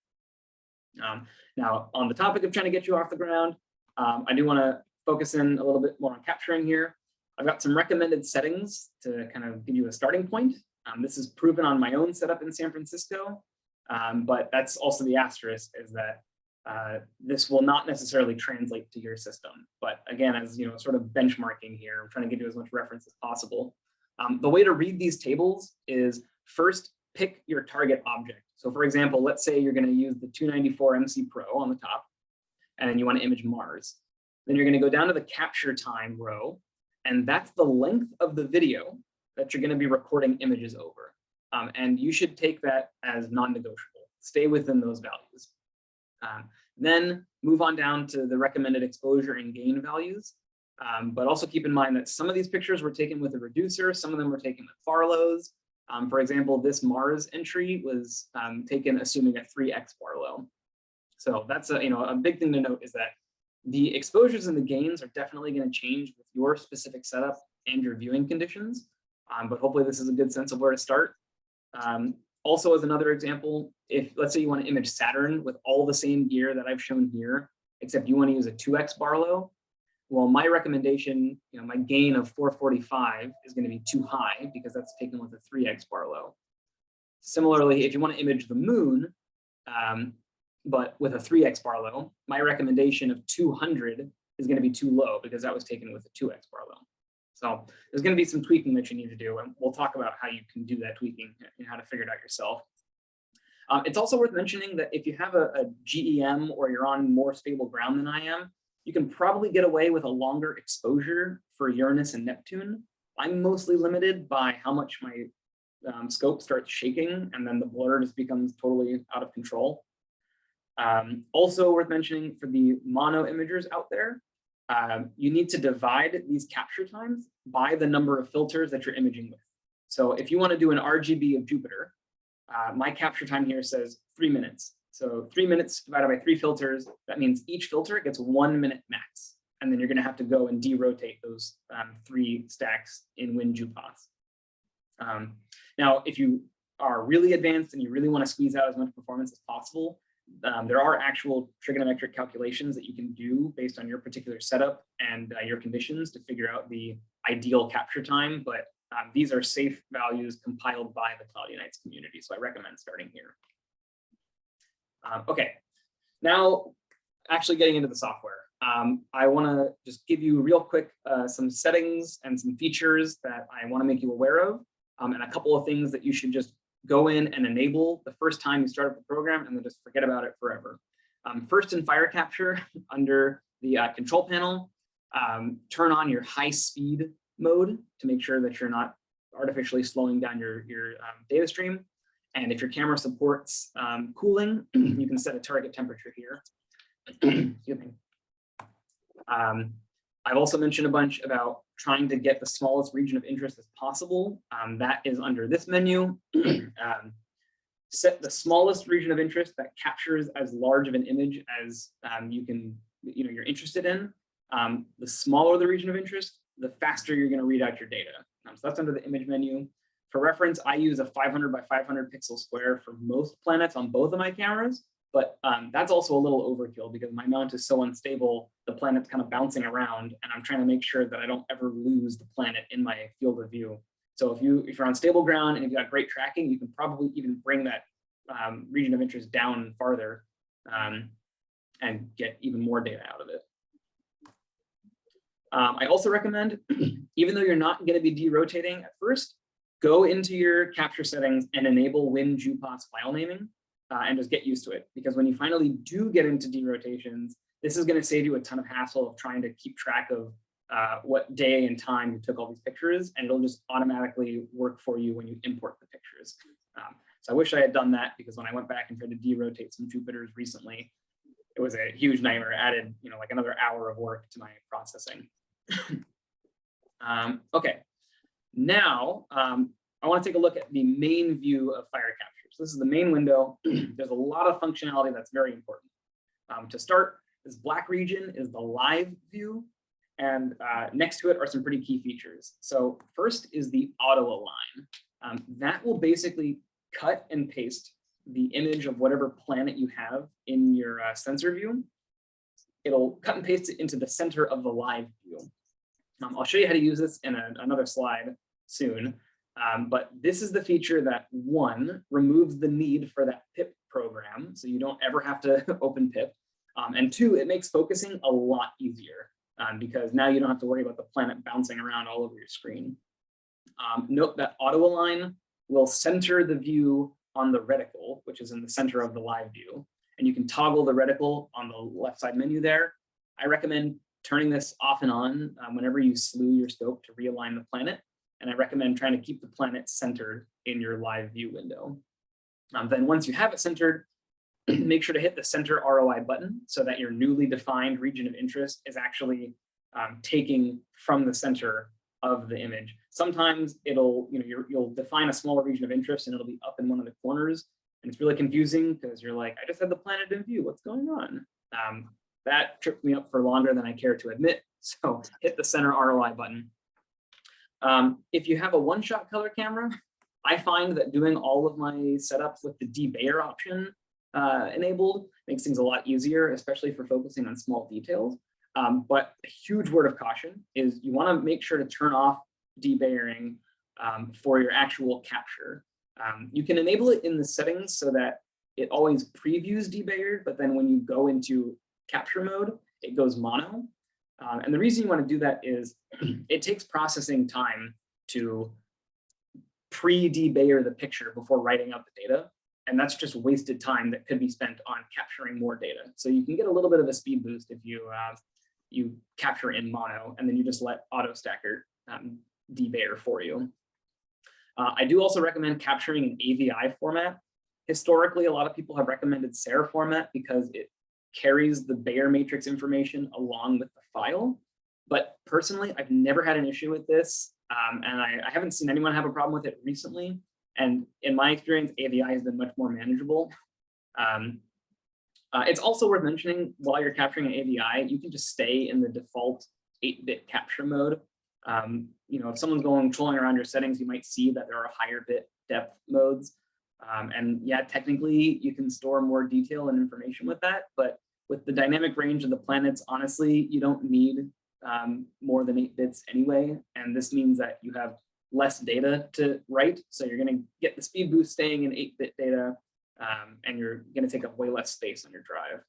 Now, on the topic of trying to get you off the ground, I do want to focus in a little bit more on capturing here. I've got some recommended settings to kind of give you a starting point. This is proven on my own setup in San Francisco, but that's also the asterisk, is that this will not necessarily translate to your system. But again, as you know, sort of benchmarking here, I'm trying to give you as much reference as possible. The way to read these tables is first pick your target object. So for example, let's say you're going to use the 294 MC Pro on the top, and you want to image Mars. Then you're going to go down to the capture time row, and that's the length of the video that you're going to be recording images over. And you should take that as non-negotiable. Stay within those values. Then move on down to the recommended exposure and gain values. But also keep in mind that some of these pictures were taken with a reducer, some of them were taken with Barlows. For example, this Mars entry was taken assuming a 3x Barlow. So that's a big thing to note, is that the exposures and the gains are definitely going to change with your specific setup and your viewing conditions. But hopefully this is a good sense of where to start. Also, as another example, if let's say you want to image Saturn with all the same gear that I've shown here, except you want to use a 2x Barlow, well, my recommendation, my gain of 445 is going to be too high because that's taken with a 3x Barlow. Similarly, if you want to image the moon, but with a 3x Barlow, my recommendation of 200 is going to be too low because that was taken with a 2x Barlow. So there's going to be some tweaking that you need to do, and we'll talk about how you can do that tweaking and how to figure it out yourself. It's also worth mentioning that if you have a GEM or you're on more stable ground than I am, you can probably get away with a longer exposure for Uranus and Neptune. I'm mostly limited by how much my scope starts shaking, and then the blur just becomes totally out of control. Also worth mentioning for the mono imagers out there, you need to divide these capture times by the number of filters that you're imaging with. So if you want to do an RGB of Jupiter, my capture time here says 3 minutes. So 3 minutes divided by 3 filters, that means each filter gets 1 minute max. And then you're going to have to go and derotate those 3 stacks in WinJuPath. Now, if you are really advanced and you really want to squeeze out as much performance as possible, there are actual trigonometric calculations that you can do based on your particular setup and your conditions to figure out the ideal capture time. But these are safe values compiled by the Cloudy Nights community. So I recommend starting here. Okay, now actually getting into the software. I want to just give you real quick some settings and some features that I want to make you aware of, and a couple of things that you should just go in and enable the first time you start up the program and then just forget about it forever. First, in fire capture, under the control panel, turn on your high speed mode to make sure that you're not artificially slowing down your data stream. And if your camera supports cooling, you can set a target temperature here. Excuse me. I've also mentioned a bunch about trying to get the smallest region of interest as possible. That is under this menu. Set the smallest region of interest that captures as large of an image as you're interested in. The smaller the region of interest, the faster you're going to read out your data. So that's under the image menu. For reference, I use a 500 by 500 pixel square for most planets on both of my cameras, but that's also a little overkill because my mount is so unstable, the planet's kind of bouncing around, and I'm trying to make sure that I don't ever lose the planet in my field of view. So if you're on stable ground and you've got great tracking, you can probably even bring that region of interest down farther and get even more data out of it. I also recommend, even though you're not going to be derotating at first, go into your capture settings and enable WinJuPath file naming and just get used to it. Because when you finally do get into derotations, this is going to save you a ton of hassle of trying to keep track of what day and time you took all these pictures, and it'll just automatically work for you when you import the pictures. So I wish I had done that, because when I went back and tried to derotate some Jupiters recently, it was a huge nightmare. It added, like another hour of work to my processing. Okay, now I want to take a look at the main view of fire capture. So this is the main window. There's a lot of functionality that's very important. To start, this black region is the live view, and next to it are some pretty key features. So first is the auto align. That will basically cut and paste the image of whatever planet you have in your sensor view. It'll cut and paste it into the center of the live view. I'll show you how to use this in another slide soon. But this is the feature that, one, removes the need for that pip program, so you don't ever have to open pip. And two, it makes focusing a lot easier, because now you don't have to worry about the planet bouncing around all over your screen. Note that auto align will center the view on the reticle, which is in the center of the live view. And you can toggle the reticle on the left side menu there. I recommend turning this off and on whenever you slew your scope to realign the planet. And I recommend trying to keep the planet centered in your live view window. Then once you have it centered, make sure to hit the center ROI button so that your newly defined region of interest is actually taking from the center of the image. Sometimes it'll, you'll define a smaller region of interest and it'll be up in one of the corners. And it's really confusing because you're like, I just had the planet in view, what's going on? That tripped me up for longer than I care to admit. So hit the center ROI button. If you have a one-shot color camera, I find that doing all of my setups with the debayer option enabled makes things a lot easier, especially for focusing on small details. But a huge word of caution is you want to make sure to turn off debayering for your actual capture. You can enable it in the settings so that it always previews debayered, but then when you go into capture mode, it goes mono. And the reason you want to do that is it takes processing time to pre-debayer the picture before writing out the data. And that's just wasted time that could be spent on capturing more data. So you can get a little bit of a speed boost if you you capture in mono, and then you just let AutoStacker debayer for you. I do also recommend capturing in AVI format. Historically, a lot of people have recommended SAR format because it carries the Bayer matrix information along with the file. But personally, I've never had an issue with this, and I haven't seen anyone have a problem with it recently. And in my experience, AVI has been much more manageable. It's also worth mentioning, while you're capturing an AVI, you can just stay in the default 8-bit capture mode. If someone's trolling around your settings, you might see that there are higher bit depth modes. And yeah, technically you can store more detail and information with that, but with the dynamic range of the planets, honestly, you don't need more than 8 bits anyway. And this means that you have less data to write. So you're going to get the speed boost staying in 8-bit data, and you're going to take up way less space on your drive.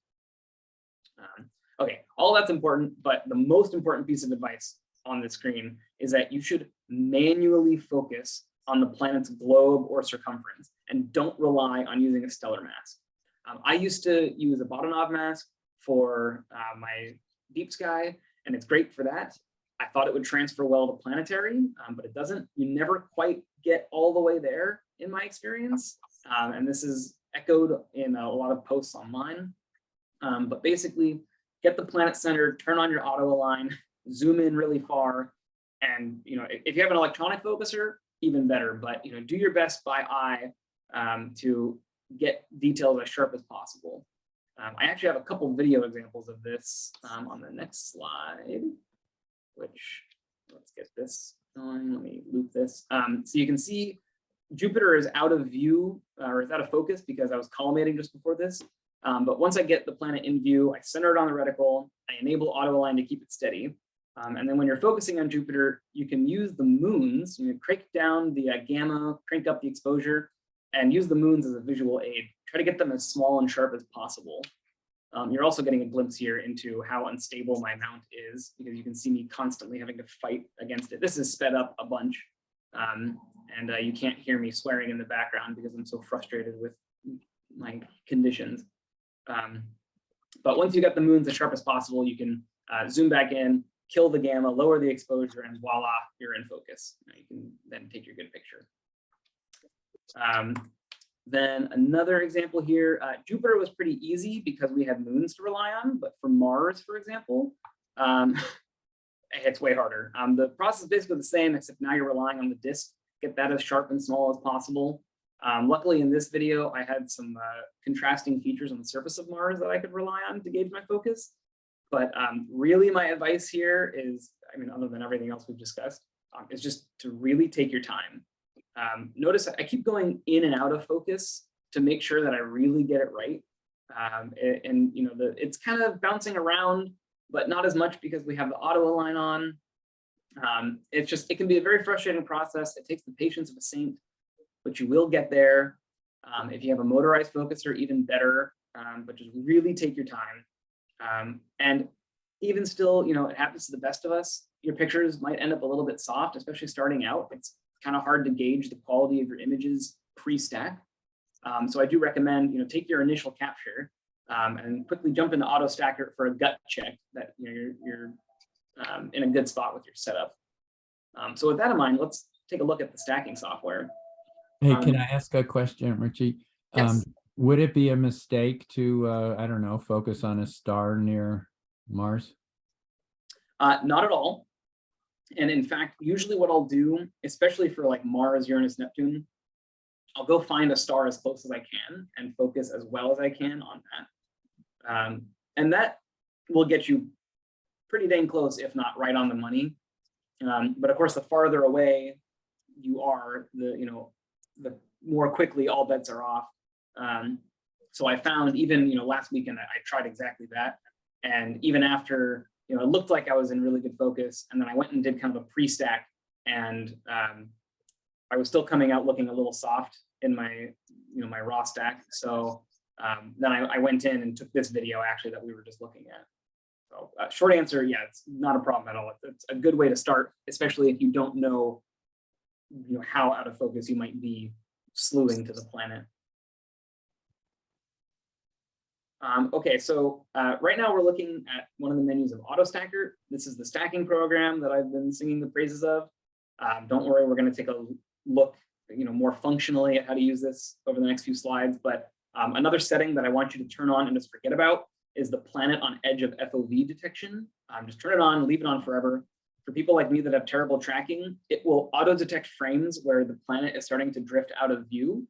Okay, all that's important, but the most important piece of advice on the screen is that you should manually focus on the planet's globe or circumference, and don't rely on using a stellar mask. I used to use a Batonov mask for my deep sky, and it's great for that. I thought it would transfer well to Planetary, but it doesn't. You never quite get all the way there in my experience. And this is echoed in a lot of posts online. But basically, get the planet centered, turn on your auto align, zoom in really far. And if you have an electronic focuser, even better, but do your best by eye to get details as sharp as possible. I actually have a couple video examples of this on the next slide, which let's get this going. Let me loop this. So you can see Jupiter is out of view, or is out of focus because I was collimating just before this. But once I get the planet in view, I center it on the reticle, I enable auto align to keep it steady. And then when you're focusing on Jupiter, you can use the moons, crank down the gamma, crank up the exposure, and use the moons as a visual aid. Try to get them as small and sharp as possible. You're also getting a glimpse here into how unstable my mount is, because you can see me constantly having to fight against it. This is sped up a bunch, and you can't hear me swearing in the background because I'm so frustrated with my conditions. But once you get the moons as sharp as possible, you can zoom back in, kill the gamma, lower the exposure, and voila, you're in focus. You can then take your good picture. Then another example here, Jupiter was pretty easy because we had moons to rely on, but for Mars, for example, it's way harder. The process is basically the same, except now you're relying on the disk, get that as sharp and small as possible. Luckily in this video, I had some contrasting features on the surface of Mars that I could rely on to gauge my focus. But really my advice here is, I mean, other than everything else we've discussed, is just to really take your time. Notice I keep going in and out of focus to make sure that I really get it right. And you know, it's kind of bouncing around, but not as much because we have the auto align on. It can be a very frustrating process. It takes the patience of a saint, but you will get there. If you have a motorized focuser, even better, but just really take your time. And even still, you know, it happens to the best of us. Your pictures might end up a little bit soft, especially starting out. It's kind of hard to gauge the quality of your images pre-stack. So I do recommend, you know, take your initial capture and quickly jump into auto stacker for a gut check that, you know, you're in a good spot with your setup. So with that in mind, let's take a look at the stacking software. Hey, can I ask a question, Richie? Yes. Would it be a mistake to, I don't know, focus on a star near Mars? Not at all. And in fact, usually what I'll do, especially for like Mars, Uranus, Neptune, I'll go find a star as close as I can and focus as well as I can on that. And that will get you pretty dang close, if not right on the money. But of course, the farther away you are, the more quickly all bets are off. So I found even, last weekend, I tried exactly that. And even after, it looked like I was in really good focus. And then I went and did kind of a pre-stack, and I was still coming out looking a little soft in my, my raw stack. So then I went in and took this video actually that we were just looking at. So short answer, yeah, it's not a problem at all. It's a good way to start, especially if you don't know, how out of focus you might be slewing to the planet. Okay, so right now we're looking at one of the menus of AutoStacker. This is the stacking program that I've been singing the praises of. Don't worry, we're going to take a look, more functionally at how to use this over the next few slides. But another setting that I want you to turn on and just forget about is the planet on edge of FOV detection. Just turn it on, leave it on forever. For people like me that have terrible tracking, it will auto-detect frames where the planet is starting to drift out of view,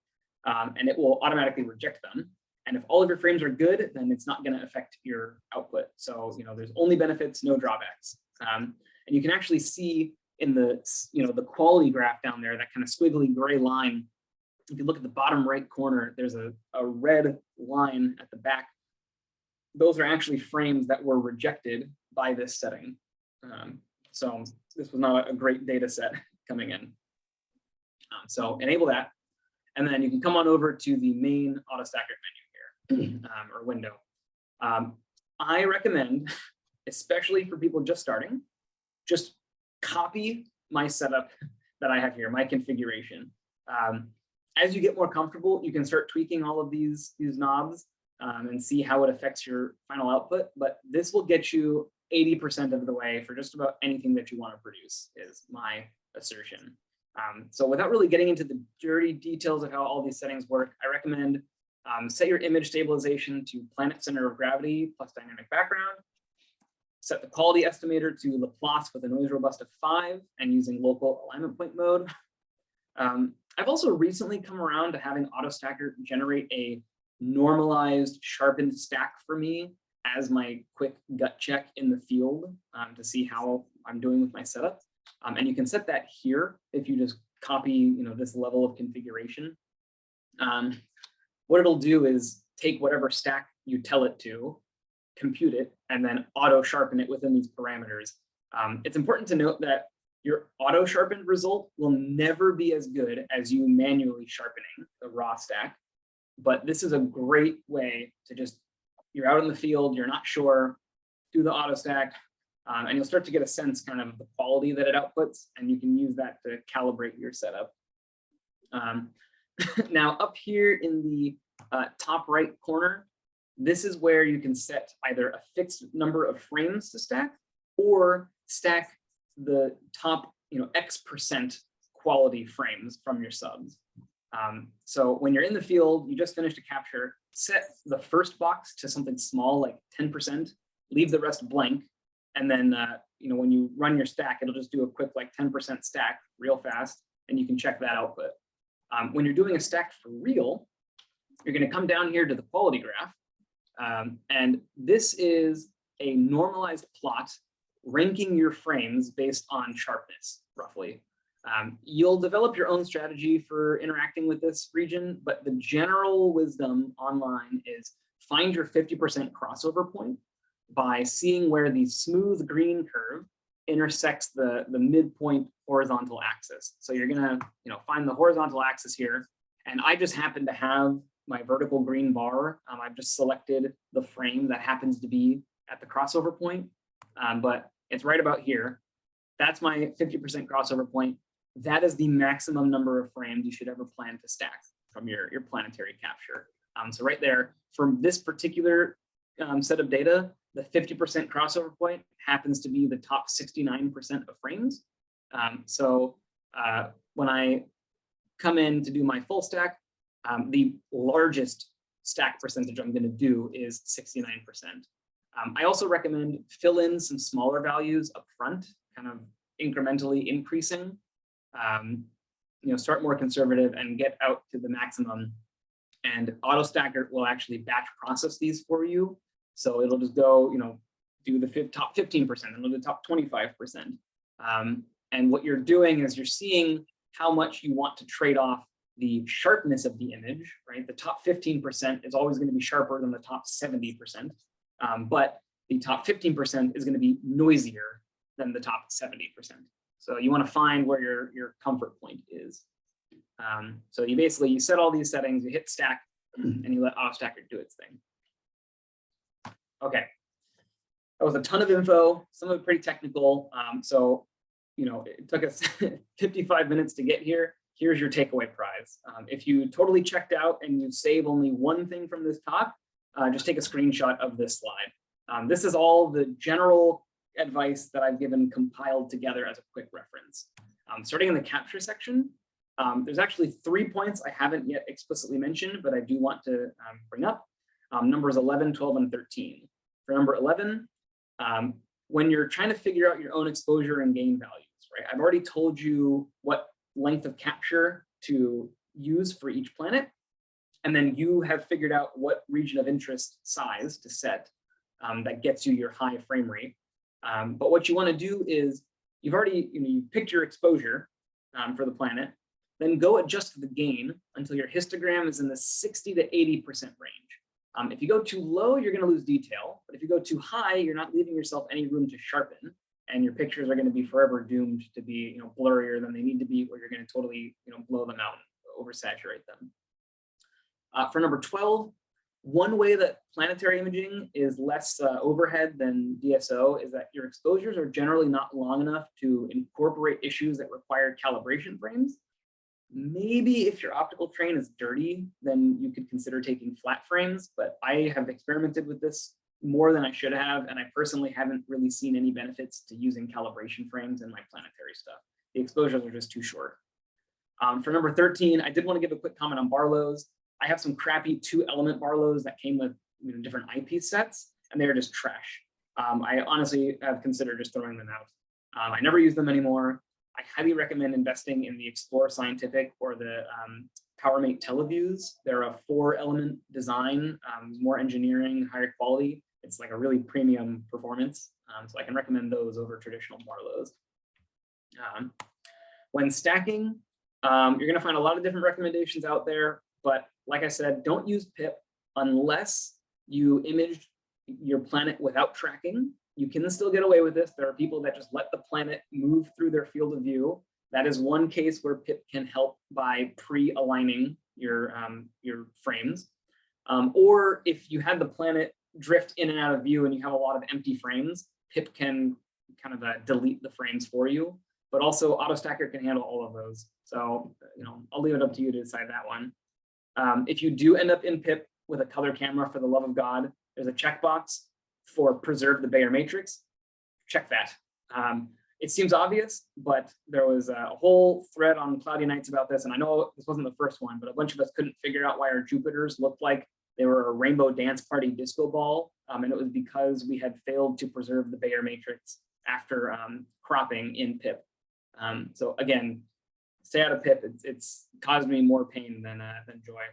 and it will automatically reject them. And if all of your frames are good, then it's not going to affect your output. So, there's only benefits, no drawbacks. And you can actually see in the, the quality graph down there, that kind of squiggly gray line. If you look at the bottom right corner, there's a red line at the back. Those are actually frames that were rejected by this setting. So this was not a great data set coming in. So enable that. And then you can come on over to the main AutoStacker menu here, or window. I recommend, especially for people just starting, just copy my setup that I have here, my configuration. As you get more comfortable, you can start tweaking all of these knobs and see how it affects your final output. But this will get you 80% of the way for just about anything that you want to produce, is my assertion. So without really getting into the dirty details of how all these settings work, I recommend set your image stabilization to planet center of gravity plus dynamic background. Set the quality estimator to Laplace with a noise robust of 5 and using local alignment point mode. I've also recently come around to having AutoStacker generate a normalized sharpened stack for me as my quick gut check in the field to see how I'm doing with my setup. And you can set that here if you just copy, this level of configuration. What it'll do is take whatever stack you tell it to, compute it, and then auto sharpen it within these parameters. It's important to note that your auto sharpened result will never be as good as you manually sharpening the raw stack. But this is a great way to just, you're out in the field, you're not sure, do the auto stack, and you'll start to get a sense kind of the quality that it outputs, and you can use that to calibrate your setup. Now up here in the top right corner, this is where you can set either a fixed number of frames to stack, or stack the top, X% quality frames from your subs. So when you're in the field, you just finished a capture, set the first box to something small like 10%, leave the rest blank, and then when you run your stack, it'll just do a quick like 10% stack real fast, and you can check that output. When you're doing a stack for real, you're going to come down here to the quality graph, and this is a normalized plot ranking your frames based on sharpness, roughly. You'll develop your own strategy for interacting with this region, but the general wisdom online is find your 50% crossover point by seeing where the smooth green curve intersects the midpoint horizontal axis. So you're gonna find the horizontal axis here, and I just happen to have my vertical green bar. I've just selected the frame that happens to be at the crossover point, but it's right about here. That's my 50% crossover point. That is the maximum number of frames you should ever plan to stack from your planetary capture. So right there, from this particular set of data, the 50% crossover point happens to be the top 69% of frames. So when I come in to do my full stack, the largest stack percentage I'm going to do is 69%. I also recommend fill in some smaller values up front, kind of incrementally increasing. Start more conservative and get out to the maximum. And AutoStacker will actually batch process these for you. So it'll just go, do the top 15% and the top 25%. And what you're doing is you're seeing how much you want to trade off the sharpness of the image, right? The top 15% is always going to be sharper than the top 70%. But the top 15% is going to be noisier than the top 70%. So you want to find where your comfort point is. So you set all these settings, you hit stack, and you let AutoStacker do its thing. Okay, that was a ton of info, some of it pretty technical. So it took us 55 minutes to get here. Here's your takeaway prize. If you totally checked out and you save only one thing from this talk, just take a screenshot of this slide. This is all the general advice that I've given compiled together as a quick reference. Starting in the capture section, there's actually 3 points I haven't yet explicitly mentioned, but I do want to bring up. Numbers 11, 12, and 13. For number 11, when you're trying to figure out your own exposure and gain values, right? I've already told you what length of capture to use for each planet, and then you have figured out what region of interest size to set that gets you your high frame rate. But what you want to do is you've already you picked your exposure for the planet, then go adjust the gain until your histogram is in the 60 to 80% range. If you go too low, you're going to lose detail, but if you go too high, you're not leaving yourself any room to sharpen, and your pictures are going to be forever doomed to be blurrier than they need to be, or you're going to totally blow them out and oversaturate them. For number 12, one way that planetary imaging is less overhead than DSO is that your exposures are generally not long enough to incorporate issues that require calibration frames. Maybe if your optical train is dirty, then you could consider taking flat frames, but I have experimented with this more than I should have, and I personally haven't really seen any benefits to using calibration frames in my planetary stuff. The exposures are just too short. For number 13, I did want to give a quick comment on Barlows. I have some crappy 2-element Barlows that came with different eyepiece sets, and they're just trash. I honestly have considered just throwing them out. I never use them anymore. I highly recommend investing in the Explore Scientific or the PowerMate Televiews. They're a 4-element design, more engineering, higher quality. It's like a really premium performance. So I can recommend those over traditional Barlows. When stacking, you're going to find a lot of different recommendations out there, but like I said, don't use PIP unless you imaged your planet without tracking. You can still get away with this. There are people that just let the planet move through their field of view. That is one case where PIP can help by pre-aligning your frames. Or if you had the planet drift in and out of view and you have a lot of empty frames, PIP can kind of delete the frames for you. But also AutoStacker can handle all of those. So I'll leave it up to you to decide that one. If you do end up in PIP with a color camera, for the love of God, there's a checkbox for preserve the Bayer matrix. Check that. It seems obvious, but there was a whole thread on Cloudy Nights about this, and I know this wasn't the first one, but a bunch of us couldn't figure out why our Jupiters looked like they were a rainbow dance party disco ball, and it was because we had failed to preserve the Bayer matrix after cropping in PIP. So again, stay out of PIP. It's caused me more pain than joy.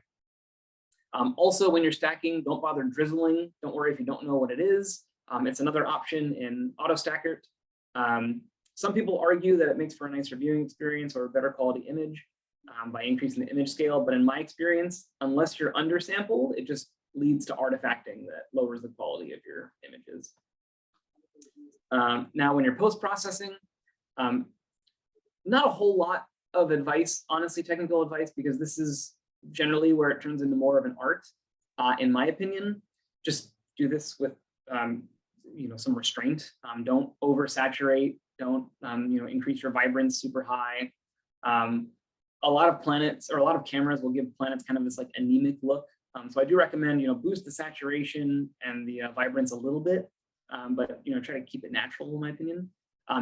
Also, when you're stacking, don't bother drizzling. Don't worry if you don't know what it is. It's another option in AutoStacker. Some people argue that it makes for a nicer viewing experience or a better quality image by increasing the image scale. But in my experience, unless you're undersampled, it just leads to artifacting that lowers the quality of your images. Now, when you're post-processing, not a whole lot of advice, honestly, technical advice, because this is generally where it turns into more of an art, in my opinion. Just do this with some restraint. Don't oversaturate. Don't increase your vibrance super high. A lot of planets or a lot of cameras will give planets kind of this like anemic look. So I do recommend boost the saturation and the vibrance a little bit, but try to keep it natural, in my opinion.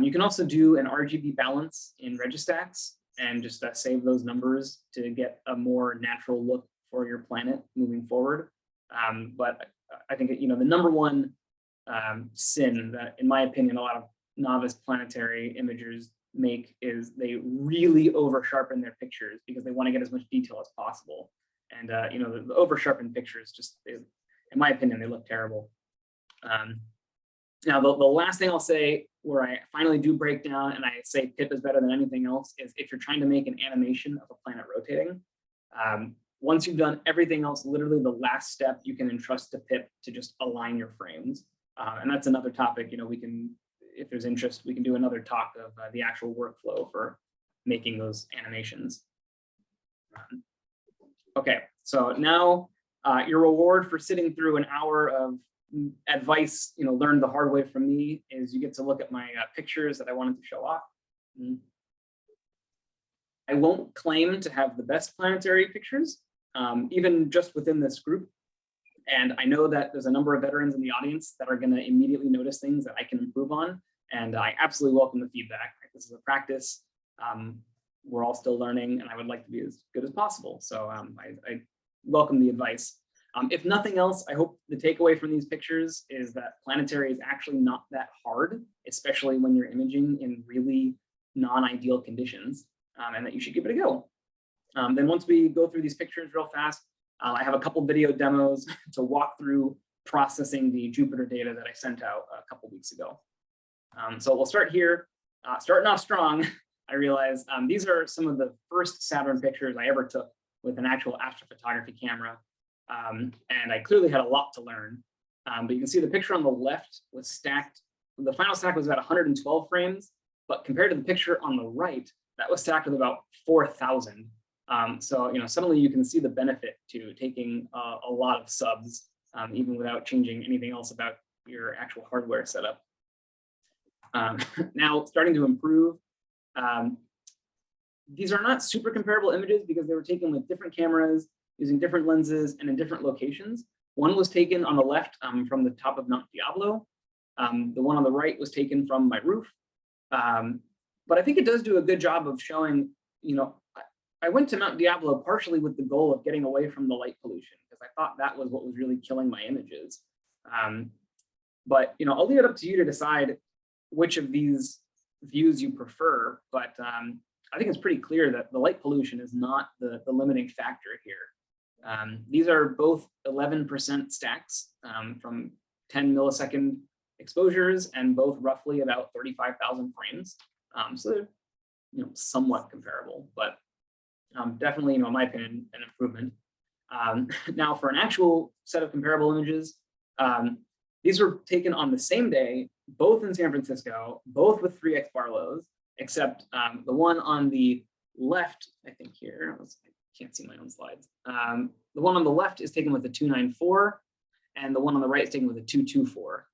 You can also do an RGB balance in Registax and just save those numbers to get a more natural look for your planet moving forward. But I think the number one sin that, in my opinion, a lot of novice planetary imagers make is they really over sharpen their pictures because they want to get as much detail as possible. And the over sharpened pictures just, in my opinion, they look terrible. Now, the last thing I'll say, where I finally do break down and I say PIP is better than anything else, is if you're trying to make an animation of a planet rotating. Once you've done everything else, literally the last step you can entrust to PIP to just align your frames. And that's another topic, we can, if there's interest, we can do another talk of the actual workflow for making those animations. Okay, so now your reward for sitting through an hour of advice, learned the hard way from me, is you get to look at my pictures that I wanted to show off. I won't claim to have the best planetary pictures, even just within this group. And I know that there's a number of veterans in the audience that are going to immediately notice things that I can improve on. And I absolutely welcome the feedback. This is a practice. We're all still learning, and I would like to be as good as possible. So I welcome the advice. If nothing else, I hope the takeaway from these pictures is that planetary is actually not that hard, especially when you're imaging in really non-ideal conditions, and that you should give it a go. Then once we go through these pictures real fast, I have a couple video demos to walk through processing the Jupiter data that I sent out a couple weeks ago. So we'll start here, starting off strong. I realize these are some of the first Saturn pictures I ever took with an actual astrophotography camera. And I clearly had a lot to learn, but you can see the picture on the left was stacked. The final stack was about 112 frames, but compared to the picture on the right, that was stacked with about 4,000. So suddenly you can see the benefit to taking a lot of subs, even without changing anything else about your actual hardware setup. Now starting to improve. These are not super comparable images because they were taken with different cameras, using different lenses and in different locations. One was taken on the left from the top of Mount Diablo. The one on the right was taken from my roof. But I think it does do a good job of showing, I went to Mount Diablo partially with the goal of getting away from the light pollution because I thought that was what was really killing my images. But I'll leave it up to you to decide which of these views you prefer. But I think it's pretty clear that the light pollution is not the limiting factor here. These are both 11% stacks from 10 millisecond exposures and both roughly about 35,000 frames. So they're somewhat comparable, but definitely, in my opinion, an improvement. Now for an actual set of comparable images, these were taken on the same day, both in San Francisco, both with 3x Barlows, except the one on the left, I think here, I can't see my own slides. The one on the left is taken with a 294, and the one on the right is taken with a 224.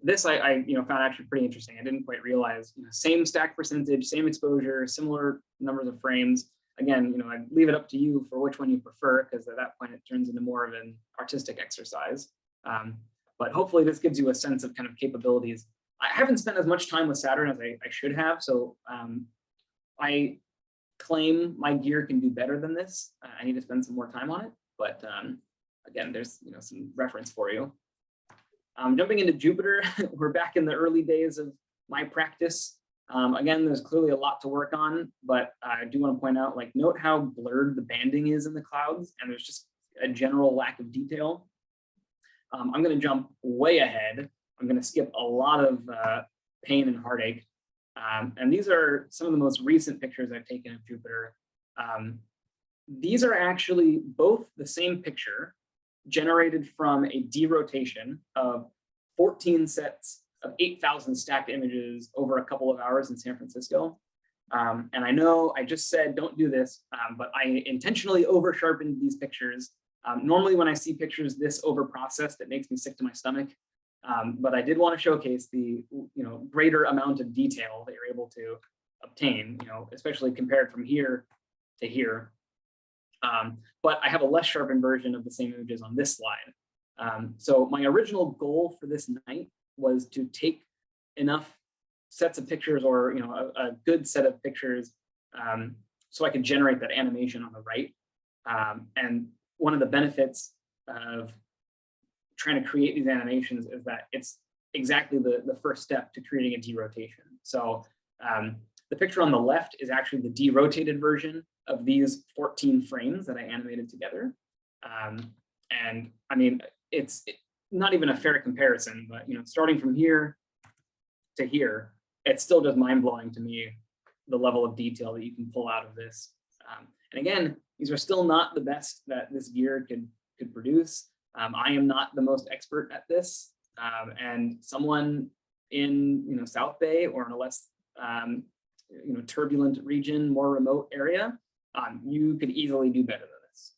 This I found actually pretty interesting. I didn't quite realize, same stack percentage, same exposure, similar numbers of frames. Again, I'd leave it up to you for which one you prefer, because at that point it turns into more of an artistic exercise. But hopefully this gives you a sense of kind of capabilities I haven't spent as much time with Saturn as I should have. So I claim my gear can do better than this. I need to spend some more time on it. But again, there's some reference for you. Jumping into Jupiter, we're back in the early days of my practice. Again, there's clearly a lot to work on, but I do want to point out, like, note how blurred the banding is in the clouds, and there's just a general lack of detail. I'm going to jump way ahead. I'm going to skip a lot of pain and heartache. And these are some of the most recent pictures I've taken of Jupiter. These are actually both the same picture generated from a derotation of 14 sets of 8,000 stacked images over a couple of hours in San Francisco. And I know I just said don't do this, but I intentionally over sharpened these pictures. Normally when I see pictures this over processed, it makes me sick to my stomach. But I did want to showcase the greater amount of detail that you're able to obtain, especially compared from here to here. But I have a less sharpened version of the same images on this slide. So my original goal for this night was to take enough sets of pictures, or a good set of pictures, so I could generate that animation on the right. And one of the benefits of trying to create these animations is that it's exactly the first step to creating a derotation. So the picture on the left is actually the derotated version of these 14 frames that I animated together. And I mean, it's not even a fair comparison, but starting from here to here, it's still just mind-blowing to me, the level of detail that you can pull out of this. And again, these are still not the best that this gear could produce. I am not the most expert at this, and someone in South Bay or in a less turbulent region, more remote area, you could easily do better than this.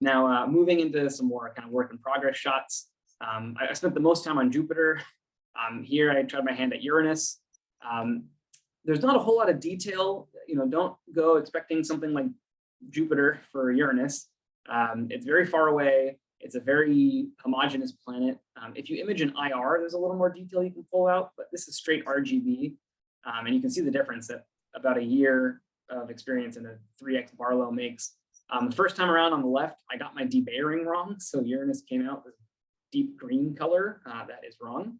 Now, moving into some more kind of work in progress shots. I spent the most time on Jupiter. Here I tried my hand at Uranus. There's not a whole lot of detail. Don't go expecting something like Jupiter for Uranus. It's very far away. It's a very homogeneous planet. If you image an IR, there's a little more detail you can pull out, but this is straight RGB. And you can see the difference that about a year of experience in a 3x Barlow makes. The first time around on the left, I got my debayering wrong. So Uranus came out with deep green color. That is wrong.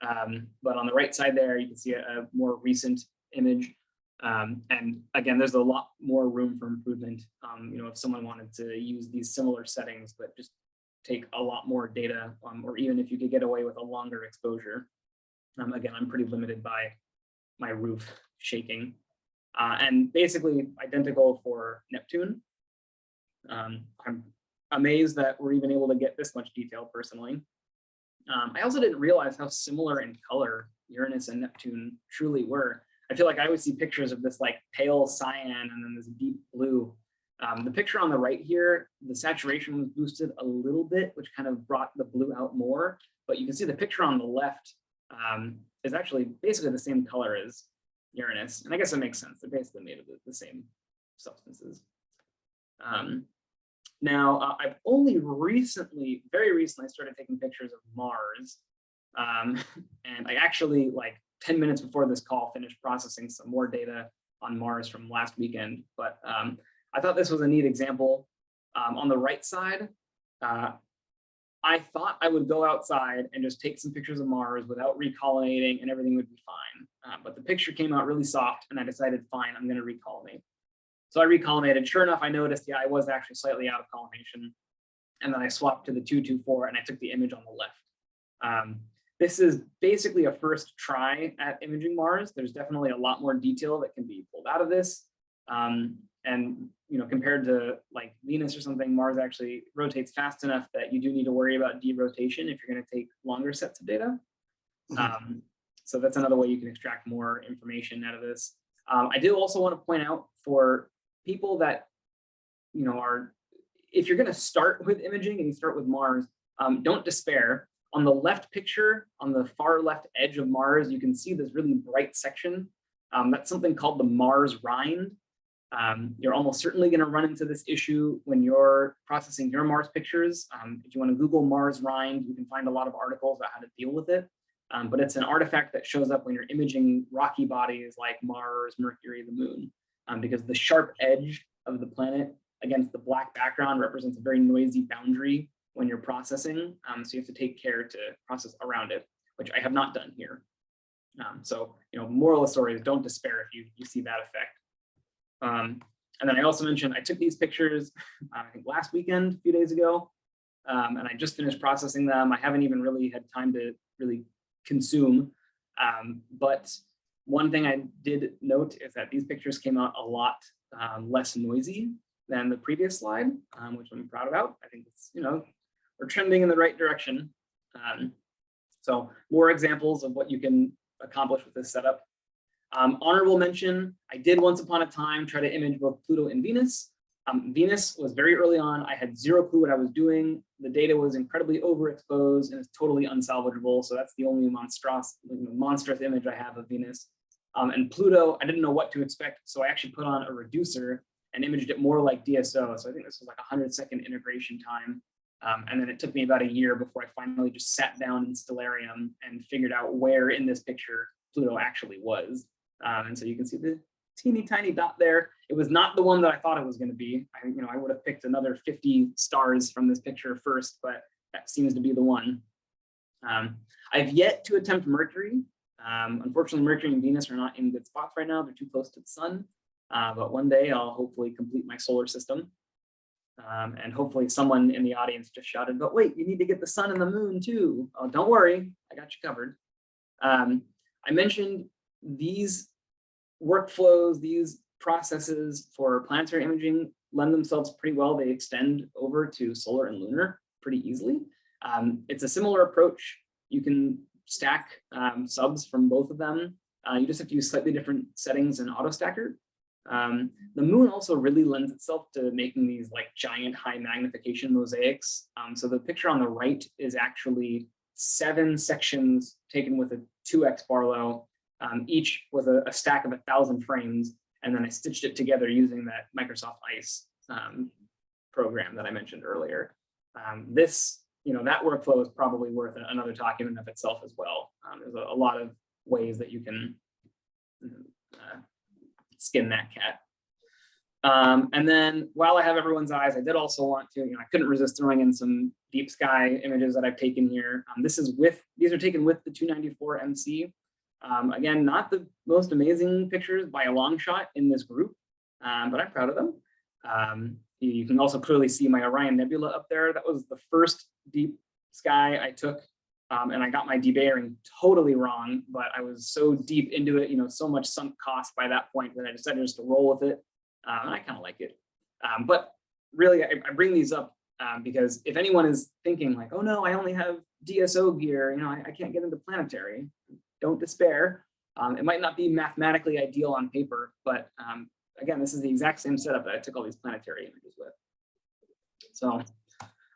But on the right side there, you can see a more recent image. And again, there's a lot more room for improvement. If someone wanted to use these similar settings, but just take a lot more data, or even if you could get away with a longer exposure. Again, I'm pretty limited by my roof shaking. And basically identical for Neptune. I'm amazed that we're even able to get this much detail personally. I also didn't realize how similar in color Uranus and Neptune truly were. I feel like I would see pictures of this like pale cyan and then this deep blue. The picture on the right here, the saturation was boosted a little bit, which kind of brought the blue out more. But you can see the picture on the left is actually basically the same color as Uranus. And I guess it makes sense. They're basically made of the same substances. Now, I've only recently, very recently, started taking pictures of Mars. And I actually, like 10 minutes before this call, finished processing some more data on Mars from last weekend. But I thought this was a neat example. On the right side, I thought I would go outside and just take some pictures of Mars without recollimating and everything would be fine. But the picture came out really soft and I decided, fine, I'm gonna recollimate. So I recollimated. Sure enough, I noticed, yeah, I was actually slightly out of collimation. And then I swapped to the 224 and I took the image on the left. This is basically a first try at imaging Mars. There's definitely a lot more detail that can be pulled out of this. And compared to like Venus or something, Mars actually rotates fast enough that you do need to worry about derotation if you're going to take longer sets of data. So that's another way you can extract more information out of this. I do also want to point out for people that are, if you're going to start with imaging and you start with Mars, don't despair. On the left picture, on the far left edge of Mars, you can see this really bright section. That's something called the Mars rind. You're almost certainly going to run into this issue when you're processing your Mars pictures. If you want to Google Mars rind, you can find a lot of articles about how to deal with it. but it's an artifact that shows up when you're imaging rocky bodies like Mars, Mercury, the moon, because the sharp edge of the planet against the black background represents a very noisy boundary when you're processing. So you have to take care to process around it, which I have not done here. So, moral of the story is don't despair if you see that effect. And then I also mentioned I took these pictures, I think last weekend, a few days ago, and I just finished processing them. I haven't even really had time to really consume. But one thing I did note is that these pictures came out a lot less noisy than the previous slide, which I'm proud about. I think it's, we're trending in the right direction. So more examples of what you can accomplish with this setup. Honorable mention, I did once upon a time try to image both Pluto and Venus. Venus was very early on. I had zero clue what I was doing. The data was incredibly overexposed and it's totally unsalvageable. So that's the only monstrous image I have of Venus. And Pluto, I didn't know what to expect. So I actually put on a reducer and imaged it more like DSO. So I think this was like 100-second integration time. And then it took me about a year before I finally just sat down in Stellarium and figured out where in this picture Pluto actually was. And so you can see the teeny tiny dot there. It was not the one that I thought it was going to be. I would have picked another 50 stars from this picture first, but that seems to be the one. I've yet to attempt Mercury. Unfortunately, Mercury and Venus are not in good spots right now. They're too close to the sun. But one day I'll hopefully complete my solar system. And hopefully someone in the audience just shouted, but wait, you need to get the sun and the moon too. Oh, don't worry, I got you covered. I mentioned these workflows, these processes for planetary imaging lend themselves pretty well. They extend over to solar and lunar pretty easily. It's a similar approach. You can stack subs from both of them. You just have to use slightly different settings in AutoStacker. The moon also really lends itself to making these like giant high magnification mosaics. So the picture on the right is actually 7 sections taken with a 2x Barlow, each with a stack of 1,000 frames. And then I stitched it together using that Microsoft Ice program that I mentioned earlier. That workflow is probably worth another talk in and of itself as well. There's a lot of ways that you can skin that cat. And then while I have everyone's eyes, I did also want to, I couldn't resist throwing in some deep sky images that I've taken here. These are taken with the 294 MC. Again, not the most amazing pictures by a long shot in this group, but I'm proud of them. You can also clearly see my Orion Nebula up there. That was the first deep sky I took. And I got my debayering totally wrong, but I was so deep into it, so much sunk cost by that point that I decided just to roll with it. And I kind of like it. But really, I bring these up because if anyone is thinking like, oh no, I only have DSO gear, I can't get into Planetary, don't despair. It might not be mathematically ideal on paper, but again, this is the exact same setup that I took all these planetary images with. So,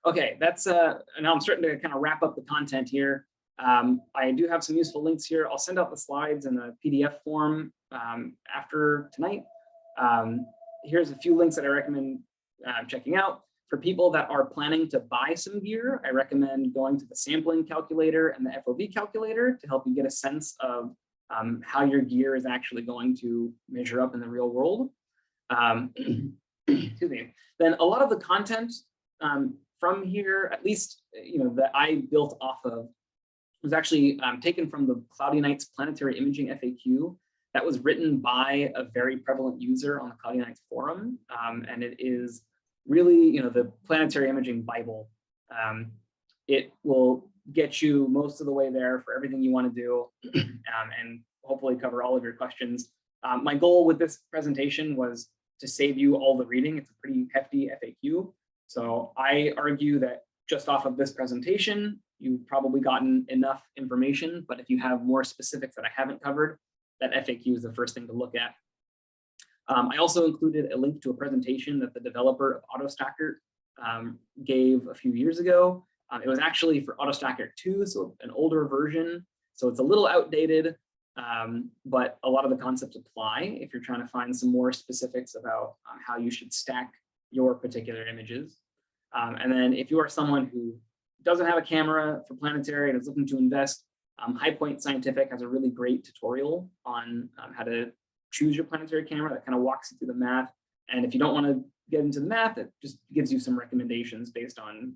okay, that's now I'm starting to kind of wrap up the content here. I do have some useful links here. I'll send out the slides in a PDF form after tonight. Here's a few links that I recommend checking out. For people that are planning to buy some gear, I recommend going to the sampling calculator and the FOV calculator to help you get a sense of how your gear is actually going to measure up in the real world. Excuse me. Then a lot of the content from here, at least that I built off of, was actually taken from the Cloudy Nights Planetary Imaging FAQ that was written by a very prevalent user on the Cloudy Nights forum, and it is really the planetary imaging Bible. It will get you most of the way there for everything you want to do, and hopefully cover all of your questions. My goal with this presentation was to save you all the reading. It's a pretty hefty FAQ. So I argue that just off of this presentation, you've probably gotten enough information, but if you have more specifics that I haven't covered, that FAQ is the first thing to look at. I also included a link to a presentation that the developer of AutoStacker gave a few years ago. It was actually for AutoStacker 2, so an older version. So it's a little outdated, but a lot of the concepts apply if you're trying to find some more specifics about how you should stack your particular images. And then if you are someone who doesn't have a camera for planetary and is looking to invest, High Point Scientific has a really great tutorial on how to choose your planetary camera that kind of walks you through the math. And if you don't want to get into the math, it just gives you some recommendations based on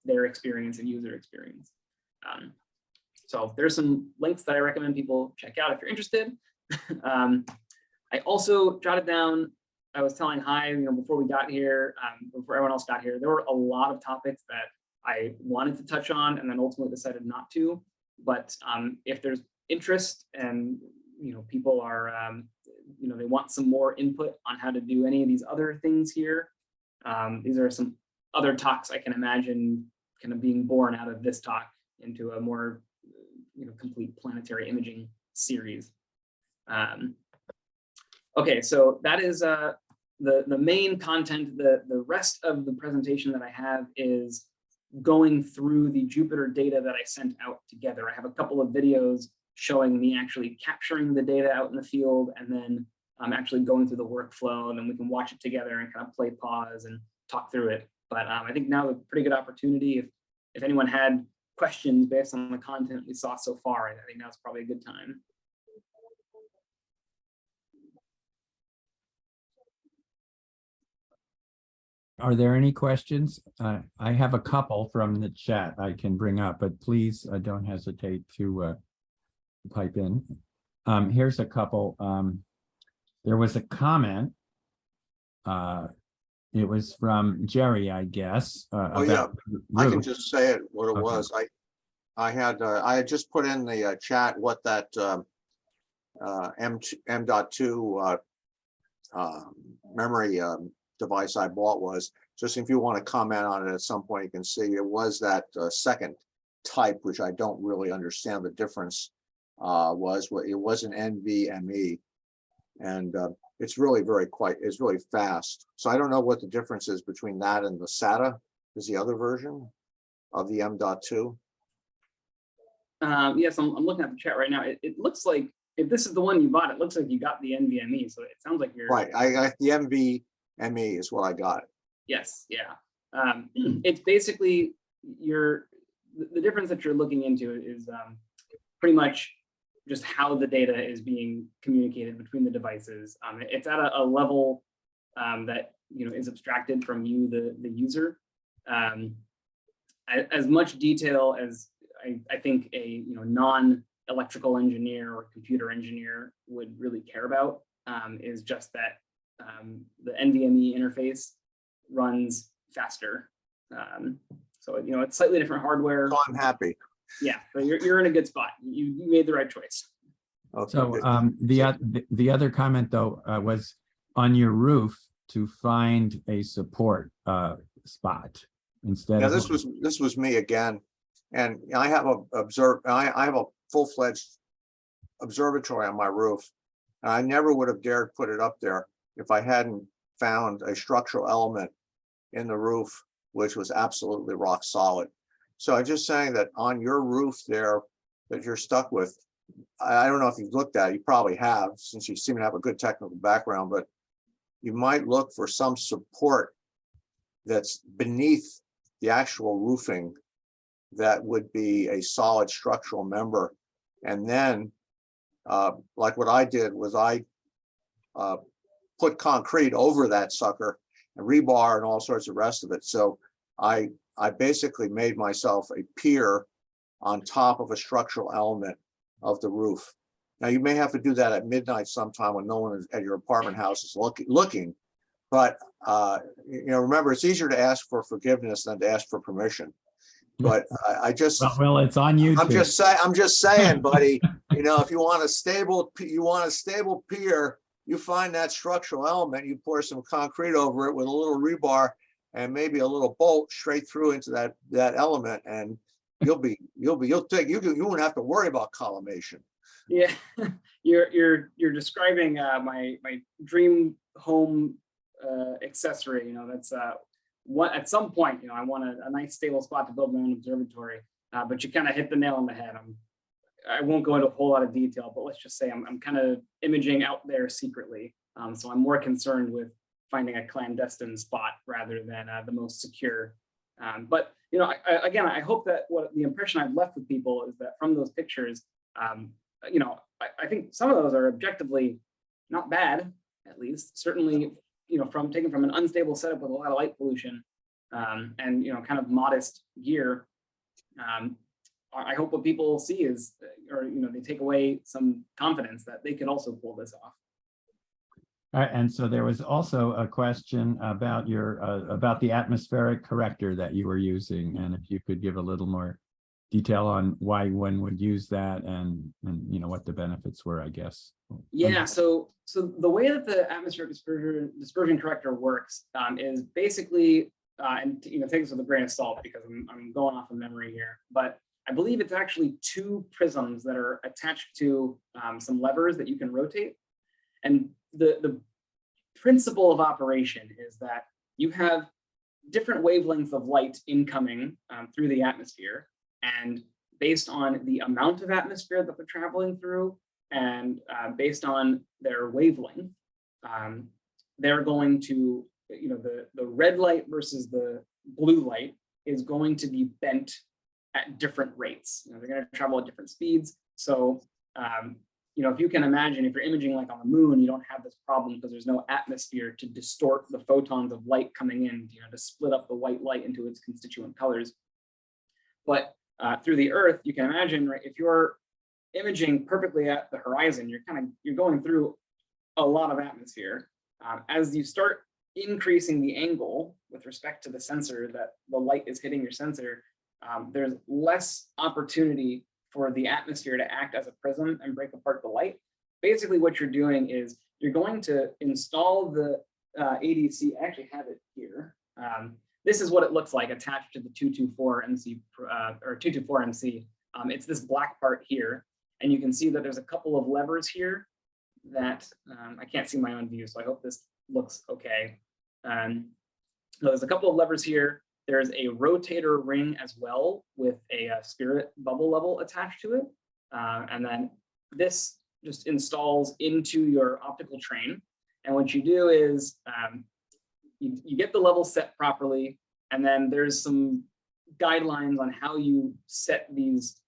their experience and user experience. So there's some links that I recommend people check out if you're interested. I also jotted down, I was telling Hai, before we got here, before everyone else got here, there were a lot of topics that I wanted to touch on and then ultimately decided not to. But if there's interest and people are, they want some more input on how to do any of these other things here, these are some other talks I can imagine kind of being born out of this talk into a more complete planetary imaging series. Okay, so that is the main content. The rest of the presentation that I have is going through the Jupiter data that I sent out together. I have a couple of videos showing me actually capturing the data out in the field, and then I'm actually going through the workflow, and then we can watch it together and kind of play pause and talk through it. But I think now is a pretty good opportunity. If anyone had questions based on the content we saw so far, I think now's probably a good time. Are there any questions? I have a couple from the chat I can bring up, but please don't hesitate to pipe in. Here's a couple. There was a comment. It was from Jerry, I guess. Oh yeah, I can just say it what it was. I had just put in the chat what that M.2 memory device I bought was. Just if you want to comment on it at some point, you can see it was that second type, which I don't really understand the difference. It was an NVMe, and it's really it's really fast. So I don't know what the difference is between that and the SATA. Is the other version of the M.2? Yes, I'm looking at the chat right now. It looks like, if this is the one you bought, it looks like you got the NVMe. So it sounds like you're right. I got the NVMe is what I got. Yes, yeah. It's basically the difference that you're looking into is pretty much just how the data is being communicated between the devices. It's at a level that is abstracted from you, the user. As much detail as I think a non-electrical engineer or computer engineer would really care about is just that the NVMe interface runs faster. So it's slightly different hardware. So I'm happy. Yeah, but you're in a good spot. You made the right choice. Okay, so the other comment though was on your roof to find a support spot instead yeah, of this was me again, and I have I have a full-fledged observatory on my roof, and I never would have dared put it up there if I hadn't found a structural element in the roof which was absolutely rock solid. So I'm just saying that on your roof there that you're stuck with, I don't know if you've looked at it, you probably have, since you seem to have a good technical background, but you might look for some support that's beneath the actual roofing that would be a solid structural member. And then, like what I did was I put concrete over that sucker and rebar and all sorts of rest of it. So I basically made myself a pier on top of a structural element of the roof. Now you may have to do that at midnight sometime when no one is at your apartment house is looking, but remember, it's easier to ask for forgiveness than to ask for permission. But I just well, it's on YouTube. I'm just saying, buddy. If you want a stable pier, you find that structural element, you pour some concrete over it with a little rebar and maybe a little bolt straight through into that element, and you won't have to worry about collimation. Yeah, you're describing my dream home accessory. That's what at some point I want a nice stable spot to build my own observatory. But you kind of hit the nail on the head. I won't go into a whole lot of detail, but let's just say I'm kind of imaging out there secretly. So I'm more concerned with finding a clandestine spot rather than the most secure But again, I hope that what the impression I've left with people is that from those pictures, I think some of those are objectively not bad, at least. Certainly, from taken from an unstable setup with a lot of light pollution, and kind of modest gear. I hope what people see is, or they take away some confidence that they could also pull this off. All right, and so there was also a question about your about the atmospheric corrector that you were using, and if you could give a little more detail on why one would use that, and what the benefits were, I guess. Yeah, so the way that the atmospheric dispersion corrector works is basically, and take this with a grain of salt because I'm going off of memory here, but I believe it's actually 2 prisms that are attached to some levers that you can rotate. And the principle of operation is that you have different wavelengths of light incoming through the atmosphere, and based on the amount of atmosphere that they're traveling through, and based on their wavelength, they're going to, the red light versus the blue light is going to be bent at different rates. They're going to travel at different speeds. So, if you can imagine, if you're imaging like on the moon, you don't have this problem because there's no atmosphere to distort the photons of light coming in, to split up the white light into its constituent colors. But through the Earth, you can imagine, right, if you're imaging perfectly at the horizon, you're going through a lot of atmosphere. As you start increasing the angle with respect to the sensor that the light is hitting your sensor, there's less opportunity for the atmosphere to act as a prism and break apart the light. Basically, what you're doing is you're going to install the ADC. I actually have it here. This is what it looks like attached to the 224 MC or 224 MC. It's this black part here, and you can see that there's a couple of levers here that I can't see my own view, so I hope this looks okay. So there's a couple of levers here. There's a rotator ring as well with a spirit bubble level attached to it. And then this just installs into your optical train. And what you do is you get the level set properly, and then there's some guidelines on how you set these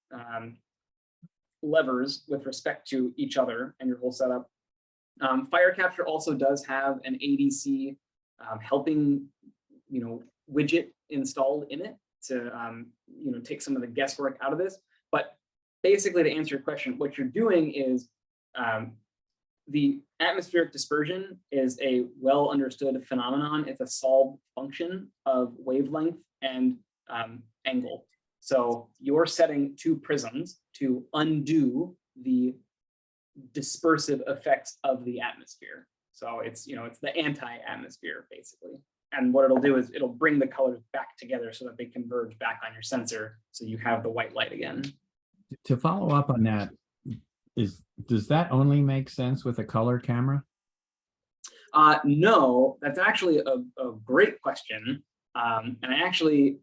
levers with respect to each other and your whole setup. Fire capture also does have an ADC helping widget installed in it to take some of the guesswork out of this. But basically, to answer your question, what you're doing is the atmospheric dispersion is a well understood phenomenon. It's a solved function of wavelength and angle. So you're setting 2 prisms to undo the dispersive effects of the atmosphere. So it's it's the anti-atmosphere basically. And what it'll do is it'll bring the colors back together so that they converge back on your sensor, so you have the white light again. To follow up on that, does that only make sense with a color camera? No, that's actually a great question. And I actually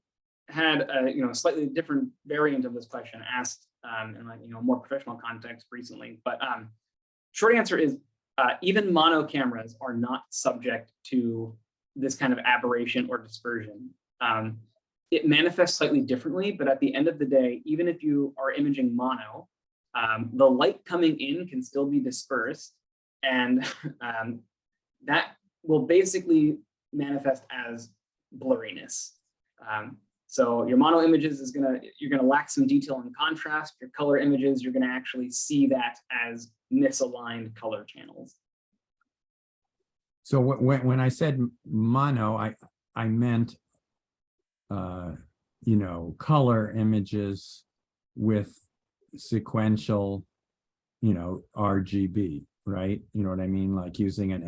had a slightly different variant of this question asked in like more professional context recently. But short answer is even mono cameras are not subject to this kind of aberration or dispersion. It manifests slightly differently, but at the end of the day, even if you are imaging mono, the light coming in can still be dispersed, and that will basically manifest as blurriness. So your mono images you're gonna lack some detail and contrast. Your color images, you're gonna actually see that as misaligned color channels. So when I said mono, I meant color images with sequential RGB, right? You know what I mean? Like using a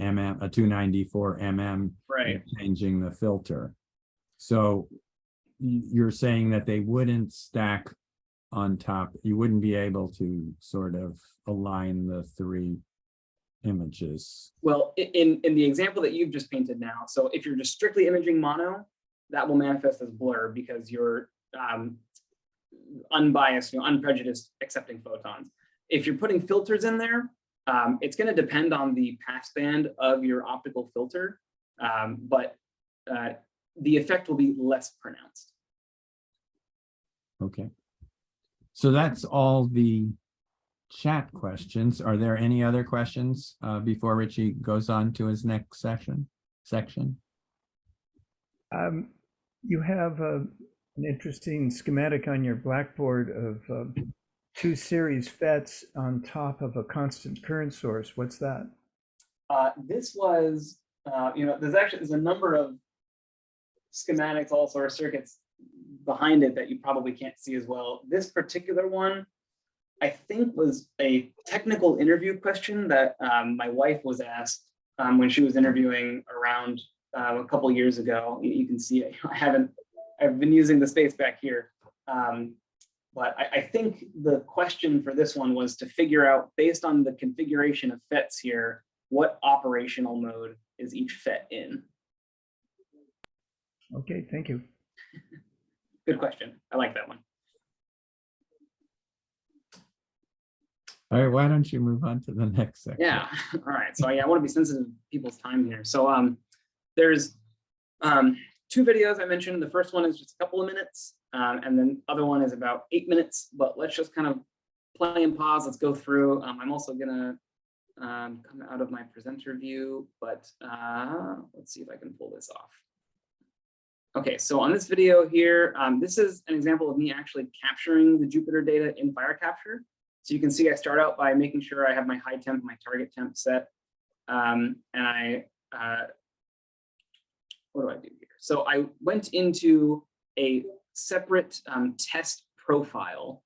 294 mm, right, and changing the filter. So you're saying that they wouldn't stack on top. You wouldn't be able to sort of align the 3 images. Well, in the example that you've just painted now, so if you're just strictly imaging mono, that will manifest as blur because you're unbiased, unprejudiced accepting photons. If you're putting filters in there, it's going to depend on the passband of your optical filter. But the effect will be less pronounced. Okay. So that's all the chat questions. Are there any other questions before Richie goes on to his next section? You have an interesting schematic on your blackboard of two series FETs on top of a constant current source. What's that? This was, there's a number of schematics, all sort of circuits behind it that you probably can't see as well. This particular one, I think, was a technical interview question that my wife was asked when she was interviewing around a couple of years ago. You can see I've been using the space back here. But I think the question for this one was to figure out, based on the configuration of FETs here, what operational mode is each FET in? Okay, thank you. Good question. I like that one. All right, why don't you move on to the next section? Yeah. All right. So I want to be sensitive to people's time here. So there's two videos I mentioned. The first one is just a couple of minutes, and then the other one is about 8 minutes. But let's just kind of play and pause. Let's go through. I'm also gonna come out of my presenter view, but let's see if I can pull this off. Okay, so on this video here, this is an example of me actually capturing the Jupiter data in FireCapture. So you can see I start out by making sure I have my high temp, my target temp set. And what do I do here? So I went into a separate test profile.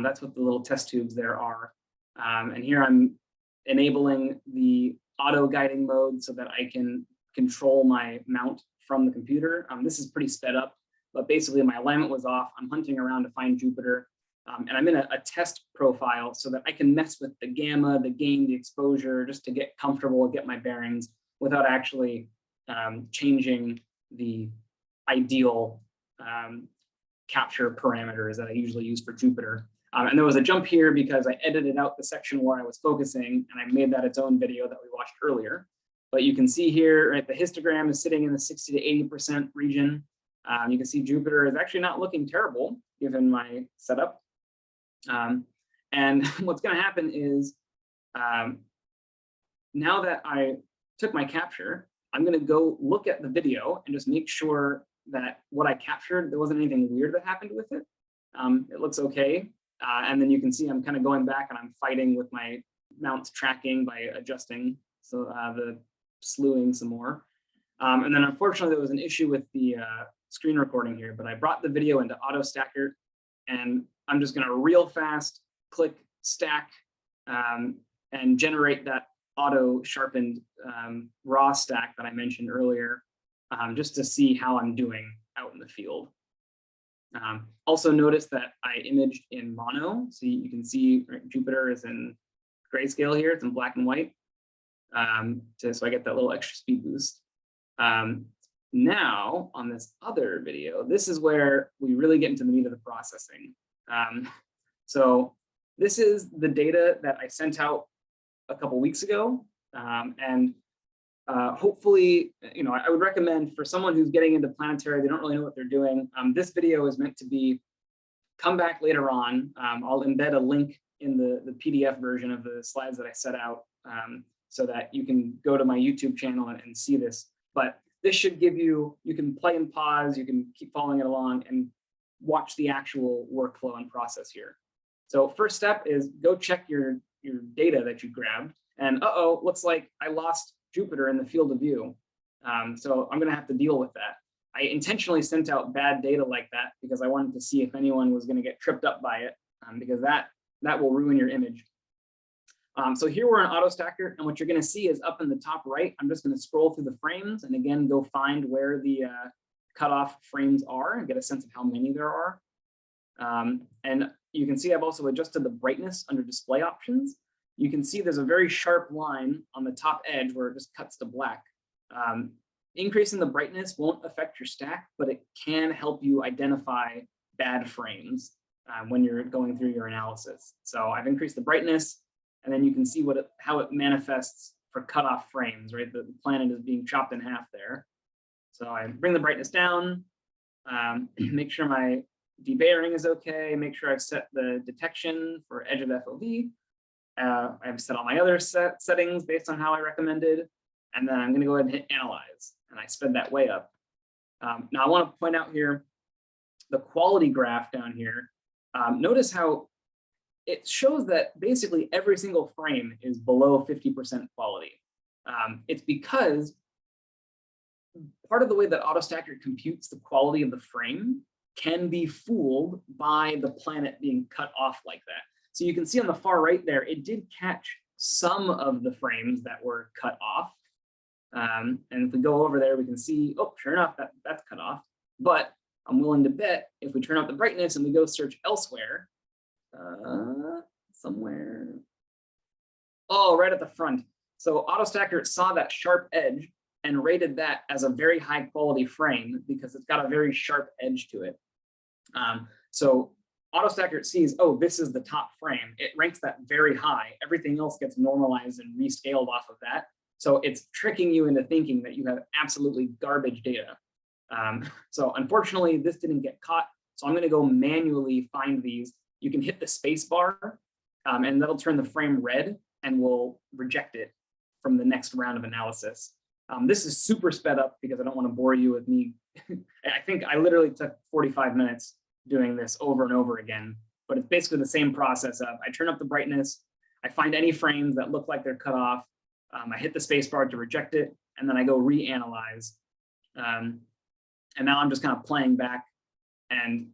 That's what the little test tubes there are. And here I'm enabling the auto guiding mode so that I can control my mount from the computer. This is pretty sped up, but basically my alignment was off. I'm hunting around to find Jupiter. And I'm in a test profile so that I can mess with the gamma, the gain, the exposure, just to get comfortable and get my bearings without actually changing the ideal capture parameters that I usually use for Jupiter. And there was a jump here because I edited out the section where I was focusing, and I made that its own video that we watched earlier. But you can see here, right, the histogram is sitting in the 60 to 80% region. You can see Jupiter is actually not looking terrible given my setup. And what's going to happen is now that I took my capture, I'm going to go look at the video and just make sure that what I captured, there wasn't anything weird that happened with it. It looks okay. And then you can see I'm kind of going back and I'm fighting with my mounts tracking by adjusting so the slewing some more. And then unfortunately there was an issue with the screen recording here, but I brought the video into auto stacker, and I'm just going to real fast click stack and generate that auto sharpened raw stack that I mentioned earlier, just to see how I'm doing out in the field. Also notice that I imaged in mono, so you can see right, Jupiter is in grayscale here, it's in black and white, so I get that little extra speed boost. Now on this other video, this is where we really get into the meat of the processing. So this is the data that I sent out a couple weeks ago, and hopefully, I would recommend for someone who's getting into Planetary, they don't really know what they're doing. This video is meant to be, come back later on. I'll embed a link in the PDF version of the slides that I set out so that you can go to my YouTube channel and see this. But this should give you, you can play and pause, you can keep following it along and watch the actual workflow and process here. So first step is go check your data that you grabbed. And looks like I lost Jupiter in the field of view. So I'm gonna have to deal with that. I intentionally sent out bad data like that because I wanted to see if anyone was gonna get tripped up by it, because that will ruin your image. So here we're in auto stacker, and what you're gonna see is up in the top right, I'm just gonna scroll through the frames and again, go find where the cutoff frames are and get a sense of how many there are. And you can see I've also adjusted the brightness under display options. You can see there's a very sharp line on the top edge where it just cuts to black. Increasing the brightness won't affect your stack, but it can help you identify bad frames when you're going through your analysis. So I've increased the brightness, and then you can see how it manifests for cutoff frames, right? The planet is being chopped in half there. So I bring the brightness down, make sure my debayering is okay, make sure I've set the detection for edge of FOV. I've set all my other settings based on how I recommended, and then I'm going to go ahead and hit analyze, and I sped that way up. Now I want to point out here the quality graph down here. Notice how it shows that basically every single frame is below 50% quality. It's because part of the way that AutoStacker computes the quality of the frame can be fooled by the planet being cut off like that. So you can see on the far right there, it did catch some of the frames that were cut off. And if we go over there, we can see, oh, sure enough, that's cut off. But I'm willing to bet if we turn up the brightness and we go search elsewhere, somewhere, oh, right at the front. So AutoStacker saw that sharp edge and rated that as a very high quality frame because it's got a very sharp edge to it. So AutoStacker sees, oh, this is the top frame. It ranks that very high. Everything else gets normalized and rescaled off of that. So it's tricking you into thinking that you have absolutely garbage data. So unfortunately, this didn't get caught. So I'm going to go manually find these. You can hit the space bar and that'll turn the frame red and will reject it from the next round of analysis. This is super sped up because I don't want to bore you with me. I think I literally took 45 minutes doing this over and over again, but it's basically the same process of I turn up the brightness, I find any frames that look like they're cut off, I hit the space bar to reject it, and then I go reanalyze. And now I'm just kind of playing back and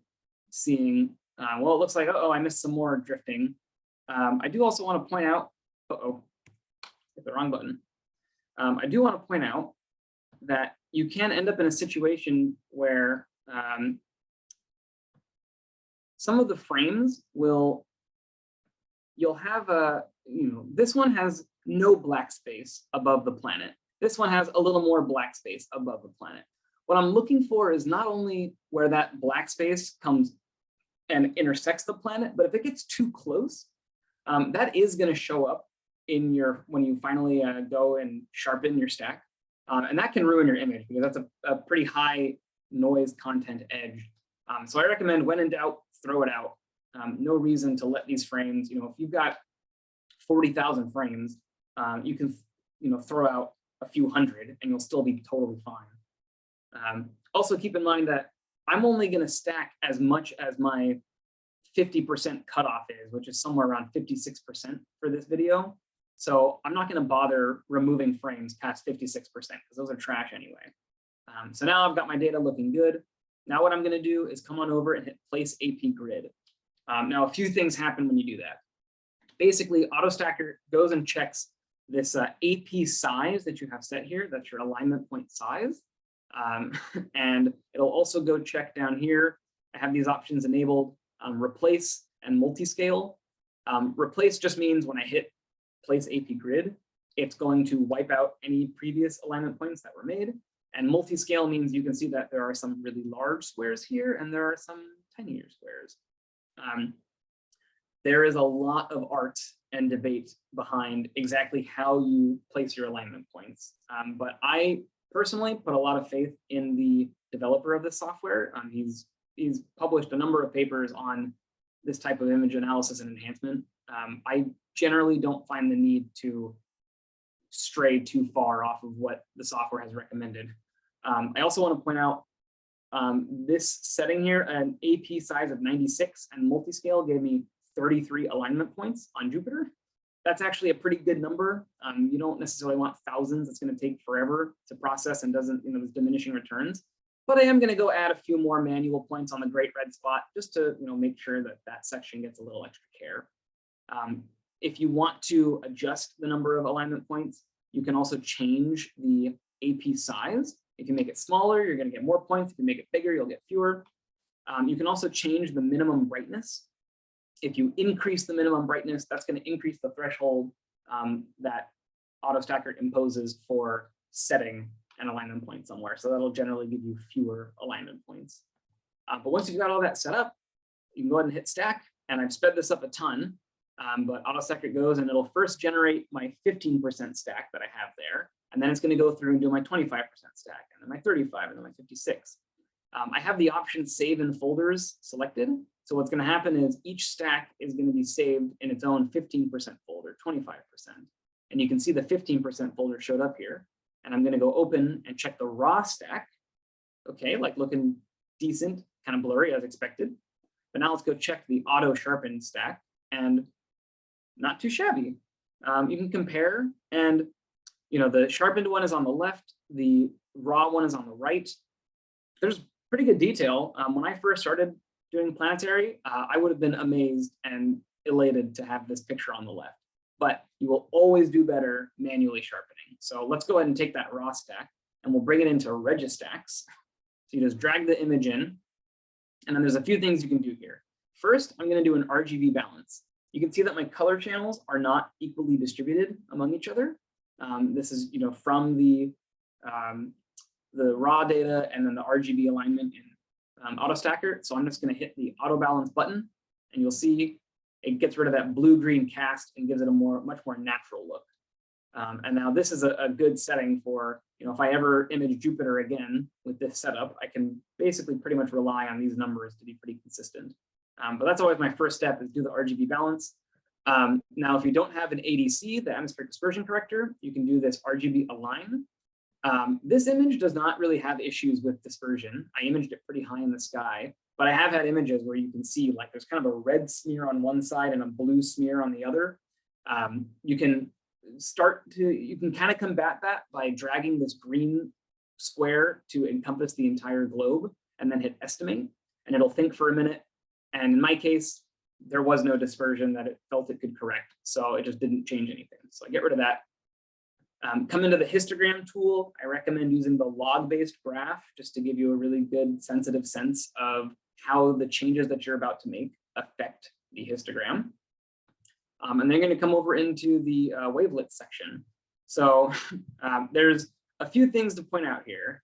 seeing, well, it looks like, oh, I missed some more drifting. I do also want to point out, hit the wrong button. I do want to point out that you can end up in a situation where some of the frames you'll have this one has no black space above the planet. This one has a little more black space above the planet. What I'm looking for is not only where that black space comes and intersects the planet, but if it gets too close, that is going to show up in when you finally go and sharpen your stack. And that can ruin your image because that's a pretty high noise content edge. So I recommend when in doubt, throw it out. No reason to let these frames, if you've got 40,000 frames, you can, throw out a few hundred and you'll still be totally fine. Also keep in mind that I'm only going to stack as much as my 50% cutoff is, which is somewhere around 56% for this video. So I'm not going to bother removing frames past 56% because those are trash anyway. So now I've got my data looking good. Now what I'm going to do is come on over and hit place AP grid. Now a few things happen when you do that. Basically, AutoStacker goes and checks this AP size that you have set here. That's your alignment point size. And it'll also go check down here. I have these options enabled, replace and multi-scale. Replace just means when I hit place AP grid, it's going to wipe out any previous alignment points that were made. And multi-scale means you can see that there are some really large squares here and there are some tinier squares. There is a lot of art and debate behind exactly how you place your alignment points. But I personally put a lot of faith in the developer of this software. He's published a number of papers on this type of image analysis and enhancement. I generally don't find the need to stray too far off of what the software has recommended. I also want to point out this setting here, an AP size of 96 and multi-scale gave me 33 alignment points on Jupiter. That's actually a pretty good number. You don't necessarily want thousands. It's going to take forever to process and doesn't, there's diminishing returns. But I am going to go add a few more manual points on the great red spot just to make sure that that section gets a little extra care. If you want to adjust the number of alignment points, you can also change the AP size. If you make it smaller, you're going to get more points. If you make it bigger, you'll get fewer. You can also change the minimum brightness. If you increase the minimum brightness, that's going to increase the threshold that AutoStacker imposes for setting an alignment point somewhere. So that'll generally give you fewer alignment points. But once you've got all that set up, you can go ahead and hit stack. And I've sped this up a ton, but AutoStacker goes and it'll first generate my 15% stack that I have there. And then it's going to go through and do my 25% stack, and then my 35, and then my 56. I have the option save in folders selected. So what's going to happen is each stack is going to be saved in its own 15% folder, 25%. And you can see the 15% folder showed up here. And I'm going to go open and check the raw stack. Okay, like looking decent, kind of blurry as expected. But now let's go check the auto sharpened stack, and not too shabby. You can compare, and the sharpened one is on the left, the raw one is on the right. There's pretty good detail. When I first started doing Planetary, I would have been amazed and elated to have this picture on the left. But you will always do better manually sharpening. So let's go ahead and take that raw stack, and we'll bring it into Registacks. So you just drag the image in, and then there's a few things you can do here. First, I'm going to do an RGB balance. You can see that my color channels are not equally distributed among each other. This is from the raw data and then the RGB alignment in AutoStacker. So I'm just going to hit the auto balance button, and you'll see it gets rid of that blue-green cast and gives it a much more natural look. And now this is a good setting for, if I ever image Jupiter again with this setup, I can basically pretty much rely on these numbers to be pretty consistent. But that's always my first step, is do the RGB balance. Now, if you don't have an ADC, the atmospheric dispersion corrector, you can do this RGB align. This image does not really have issues with dispersion. I imaged it pretty high in the sky, but I have had images where you can see like there's kind of a red smear on one side and a blue smear on the other. You can kind of combat that by dragging this green square to encompass the entire globe, and then hit estimate, and it'll think for a minute. And in my case, there was no dispersion that it felt it could correct, so it just didn't change anything. So I get rid of that. Come into the histogram tool. I recommend using the log-based graph just to give you a really good sensitive sense of how the changes that you're about to make affect the histogram. And then you're going to come over into the wavelets section. So there's a few things to point out here.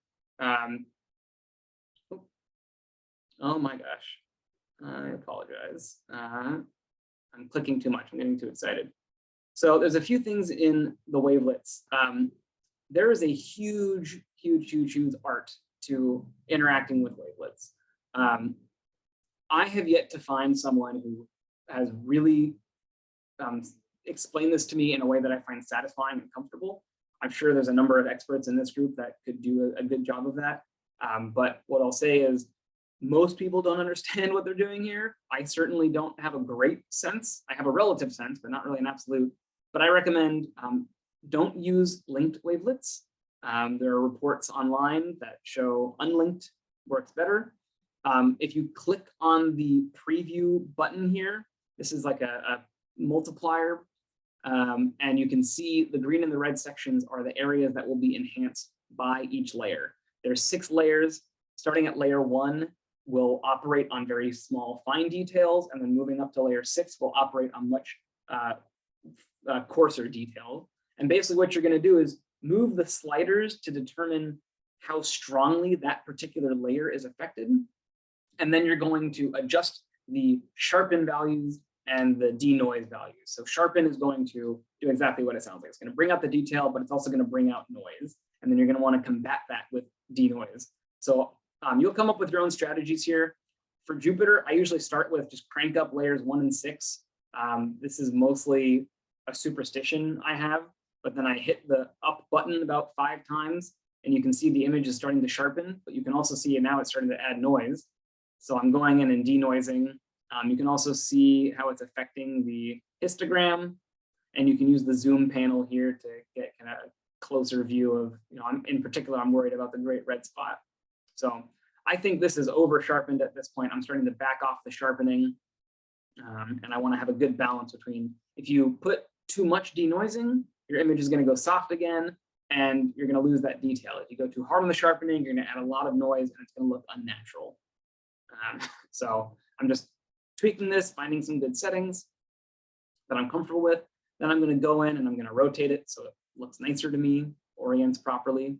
Oh my gosh, I apologize. I'm clicking too much. I'm getting too excited. So there's a few things in the wavelets. There is a huge art to interacting with wavelets. I have yet to find someone who has really explained this to me in a way that I find satisfying and comfortable. I'm sure there's a number of experts in this group that could do a good job of that. But what I'll say is, most people don't understand what they're doing here. I certainly don't have a great sense. I have a relative sense, but not really an absolute. But I recommend don't use linked wavelets. There are reports online that show unlinked works better. If you click on the preview button here, this is like a multiplier, and you can see the green and the red sections are the areas that will be enhanced by each layer. There's 6 layers. Starting at layer 1 will operate on very small fine details, and then moving up to layer 6 will operate on much coarser detail. And basically what you're going to do is move the sliders to determine how strongly that particular layer is affected. And then you're going to adjust the sharpen values and the denoise values. So sharpen is going to do exactly what it sounds like. It's going to bring out the detail, but it's also going to bring out noise. And then you're going to want to combat that with denoise. So you'll come up with your own strategies here. For Jupiter, I usually start with just crank up layers 1 and 6. This is mostly a superstition I have, but then I hit the up button about 5 times, and you can see the image is starting to sharpen, but you can also see now it's starting to add noise. So I'm going in and denoising. You can also see how it's affecting the histogram, and you can use the zoom panel here to get kind of a closer view of, in particular, I'm worried about the great red spot. So I think this is over sharpened at this point. I'm starting to back off the sharpening, and I want to have a good balance between, if you put too much denoising, your image is going to go soft again, and you're going to lose that detail. If you go too hard on the sharpening, you're going to add a lot of noise, and it's going to look unnatural. So I'm just tweaking this, finding some good settings that I'm comfortable with. Then I'm going to go in and I'm going to rotate it so it looks nicer to me, orients properly.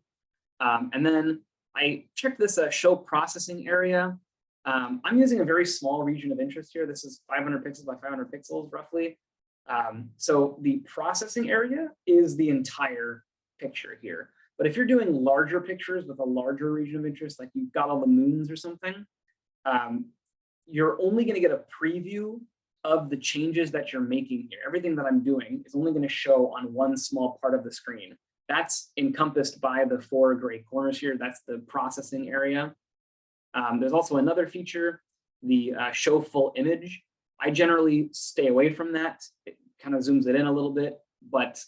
And then I checked this show processing area. I'm using a very small region of interest here. This is 500 pixels by 500 pixels roughly. So the processing area is the entire picture here. But if you're doing larger pictures with a larger region of interest, like you've got all the moons or something, you're only going to get a preview of the changes that you're making here. Everything that I'm doing is only going to show on one small part of the screen. That's encompassed by the 4 gray corners here. That's the processing area. There's also another feature, the show full image. I generally stay away from that. It kind of zooms it in a little bit, but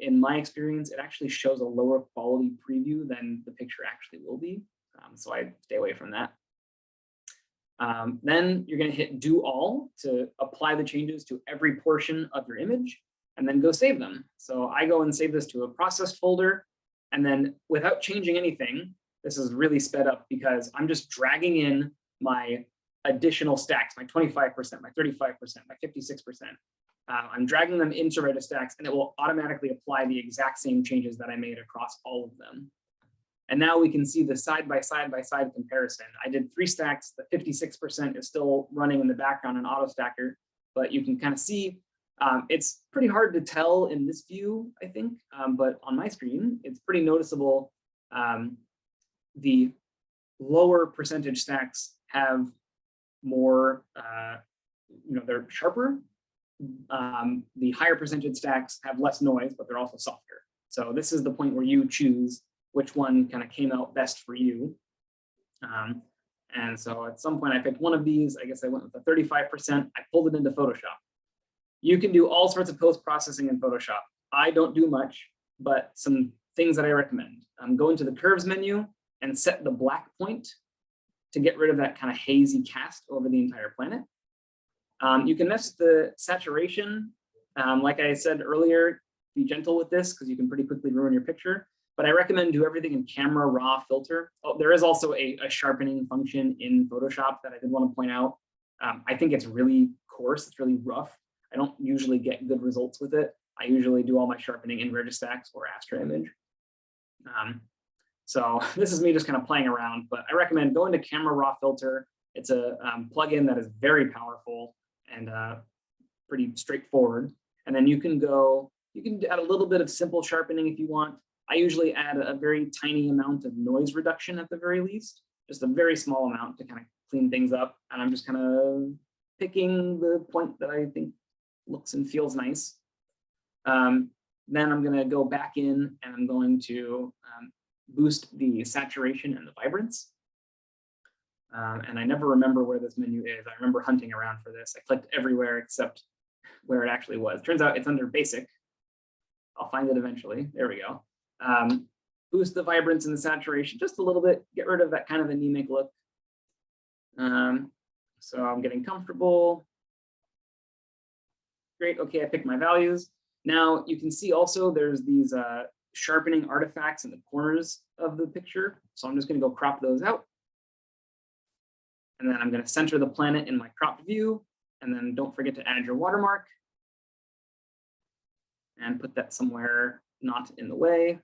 in my experience, it actually shows a lower quality preview than the picture actually will be. So I stay away from that. Then you're going to hit do all to apply the changes to every portion of your image and then go save them. So I go and save this to a processed folder, and then without changing anything, this is really sped up because I'm just dragging in my additional stacks, my 25%, my 35%, my 56%. I'm dragging them into Registacks, and it will automatically apply the exact same changes that I made across all of them. And now we can see the side by side comparison. I did 3 stacks, the 56% is still running in the background in Auto Stacker, but you can kind of see it's pretty hard to tell in this view, I think, but on my screen, it's pretty noticeable. The lower percentage stacks have more, they're sharper. The higher percentage stacks have less noise, but they're also softer. So this is the point where you choose which one kind of came out best for you. And so at some point I picked one of these. I guess I went with the 35%. I pulled it into Photoshop. You can do all sorts of post-processing in Photoshop. I don't do much, but some things that I recommend. Go into the curves menu and set the black point to get rid of that kind of hazy cast over the entire planet. You can mess with the saturation. Like I said earlier, be gentle with this because you can pretty quickly ruin your picture. But I recommend do everything in camera raw filter. Oh, there is also a sharpening function in Photoshop that I did want to point out. I think it's really coarse, it's really rough. I don't usually get good results with it. I usually do all my sharpening in Registacks or AstroImage. So this is me just kind of playing around, but I recommend going to camera raw filter. It's a plugin that is very powerful and pretty straightforward. And then you can add a little bit of simple sharpening if you want. I usually add a very tiny amount of noise reduction at the very least, just a very small amount to kind of clean things up. And I'm just kind of picking the point that I think looks and feels nice. Then I'm going to go back in and I'm going to boost the saturation and the vibrance. And I never remember where this menu is. I remember hunting around for this. I clicked everywhere except where it actually was. Turns out it's under basic. I'll find it eventually. There we go. Boost the vibrance and the saturation just a little bit, get rid of that kind of anemic look. So I'm getting comfortable. Great, okay, I picked my values. Now you can see also there's these sharpening artifacts in the corners of the picture. So I'm just gonna go crop those out. And then I'm gonna center the planet in my cropped view. And then don't forget to add your watermark. And put that somewhere not in the way.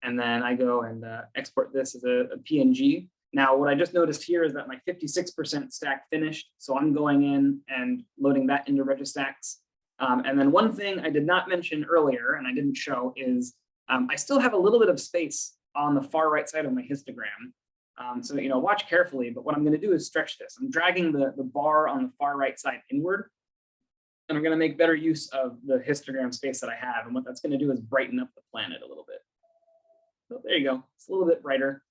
And then I go and export this as a PNG. Now, what I just noticed here is that my 56% stack finished. So I'm going in and loading that into Registacks. And then one thing I did not mention earlier, and I didn't show, is I still have a little bit of space on the far right side of my histogram. So, watch carefully, but what I'm going to do is stretch this. I'm dragging the bar on the far right side inward. And I'm going to make better use of the histogram space that I have. And what that's going to do is brighten up the planet a little bit. So there you go. It's a little bit brighter.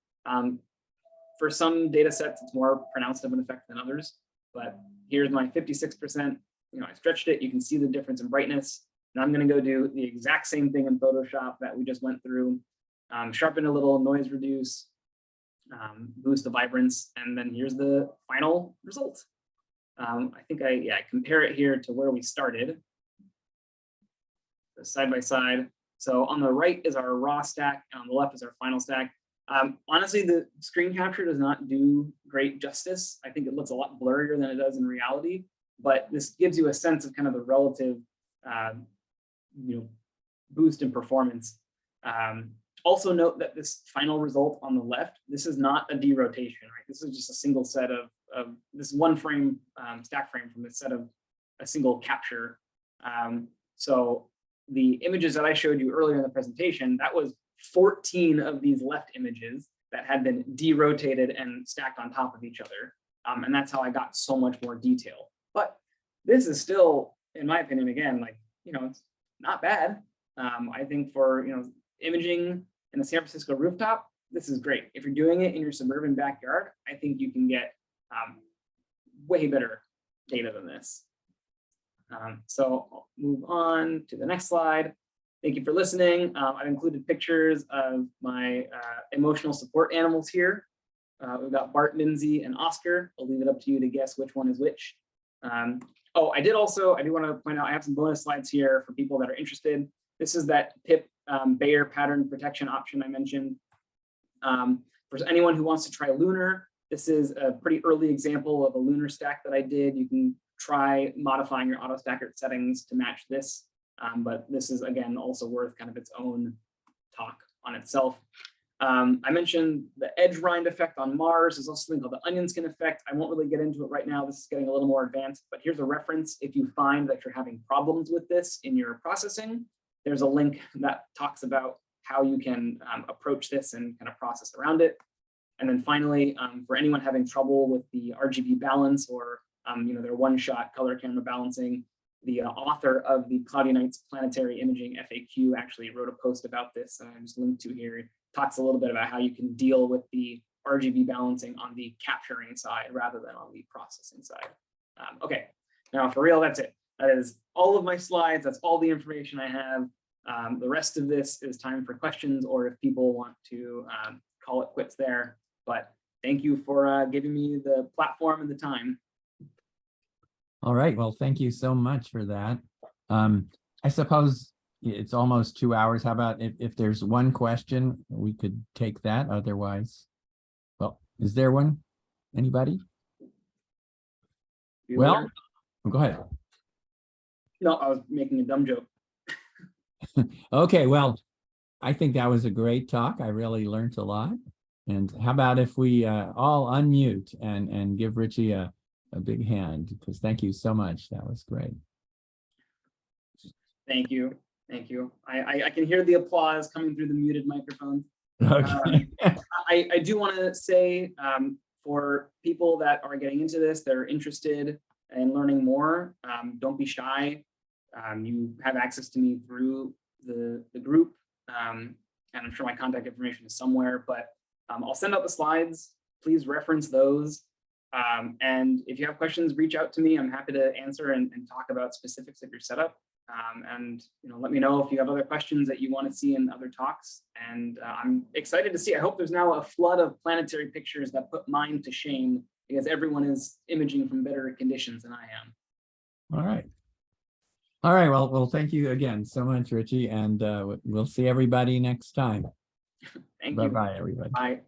For some data sets, it's more pronounced of an effect than others. But here's my 56%. I stretched it. You can see the difference in brightness. And I'm going to go do the exact same thing in Photoshop that we just went through. Sharpen a little, noise reduce, boost the vibrance. And then here's the final result. I think I compare it here to where we started. So side by side. So on the right is our raw stack, and on the left is our final stack. Honestly, the screen capture does not do great justice. I think it looks a lot blurrier than it does in reality, but this gives you a sense of kind of the relative boost in performance. Also note that this final result on the left, this is not a derotation, right? This is just a single set of this one frame, stack frame from this set of a single capture. So the images that I showed you earlier in the presentation, that was 14 of these left images that had been derotated and stacked on top of each other. And that's how I got so much more detail. But this is still, in my opinion, again, like, it's not bad. I think for, imaging in the San Francisco rooftop, this is great. If you're doing it in your suburban backyard, I think you can get way better data than this. So I'll move on to the next slide. Thank you for listening. I've included pictures of my emotional support animals here. We've got Bart, Lindsay, and Oscar. I'll leave it up to you to guess which one is which. Oh, I do want to point out, I have some bonus slides here for people that are interested. This is that PIP Bayer pattern protection option I mentioned. For anyone who wants to try lunar, this is a pretty early example of a lunar stack that I did. You can try modifying your auto stacker settings to match this. But this is, again, also worth kind of its own talk on itself. I mentioned the edge rind effect on Mars. There's also something called the onion skin effect. I won't really get into it right now. This is getting a little more advanced, but here's a reference. If you find that you're having problems with this in your processing, there's a link that talks about how you can approach this and kind of process around it. And then finally, for anyone having trouble with the RGB balance or their one-shot color camera balancing, the author of the Cloudy Nights Planetary Imaging FAQ actually wrote a post about this, and I just linked to here. It talks a little bit about how you can deal with the RGB balancing on the capturing side rather than on the processing side. Okay, now for real, that's it. That is all of my slides. That's all the information I have. The rest of this is time for questions, or if people want to call it quits there. But thank you for giving me the platform and the time. All right, well, thank you so much for that. I suppose it's almost 2 hours. How about if there's one question, we could take that. Otherwise, well, is there one? Anybody? Well, go ahead. No, I was making a dumb joke. Okay, well, I think that was a great talk. I really learned a lot. And how about if we all unmute and give Richie a big hand, because thank you so much. That was great. Thank you. Thank you. I can hear the applause coming through the muted microphone. Okay. I do want to say for people that are getting into this, that are interested in learning more, don't be shy. You have access to me through the group, and I'm sure my contact information is somewhere, but I'll send out the slides. Please reference those. And if you have questions, reach out to me. I'm happy to answer and talk about specifics of your setup. And let me know if you have other questions that you want to see in other talks. And I'm excited to see. I hope there's now a flood of planetary pictures that put mine to shame, because everyone is imaging from better conditions than I am. All right. All right. Well, thank you again so much, Richie. And we'll see everybody next time. Thank you. Bye-bye, everybody. Bye.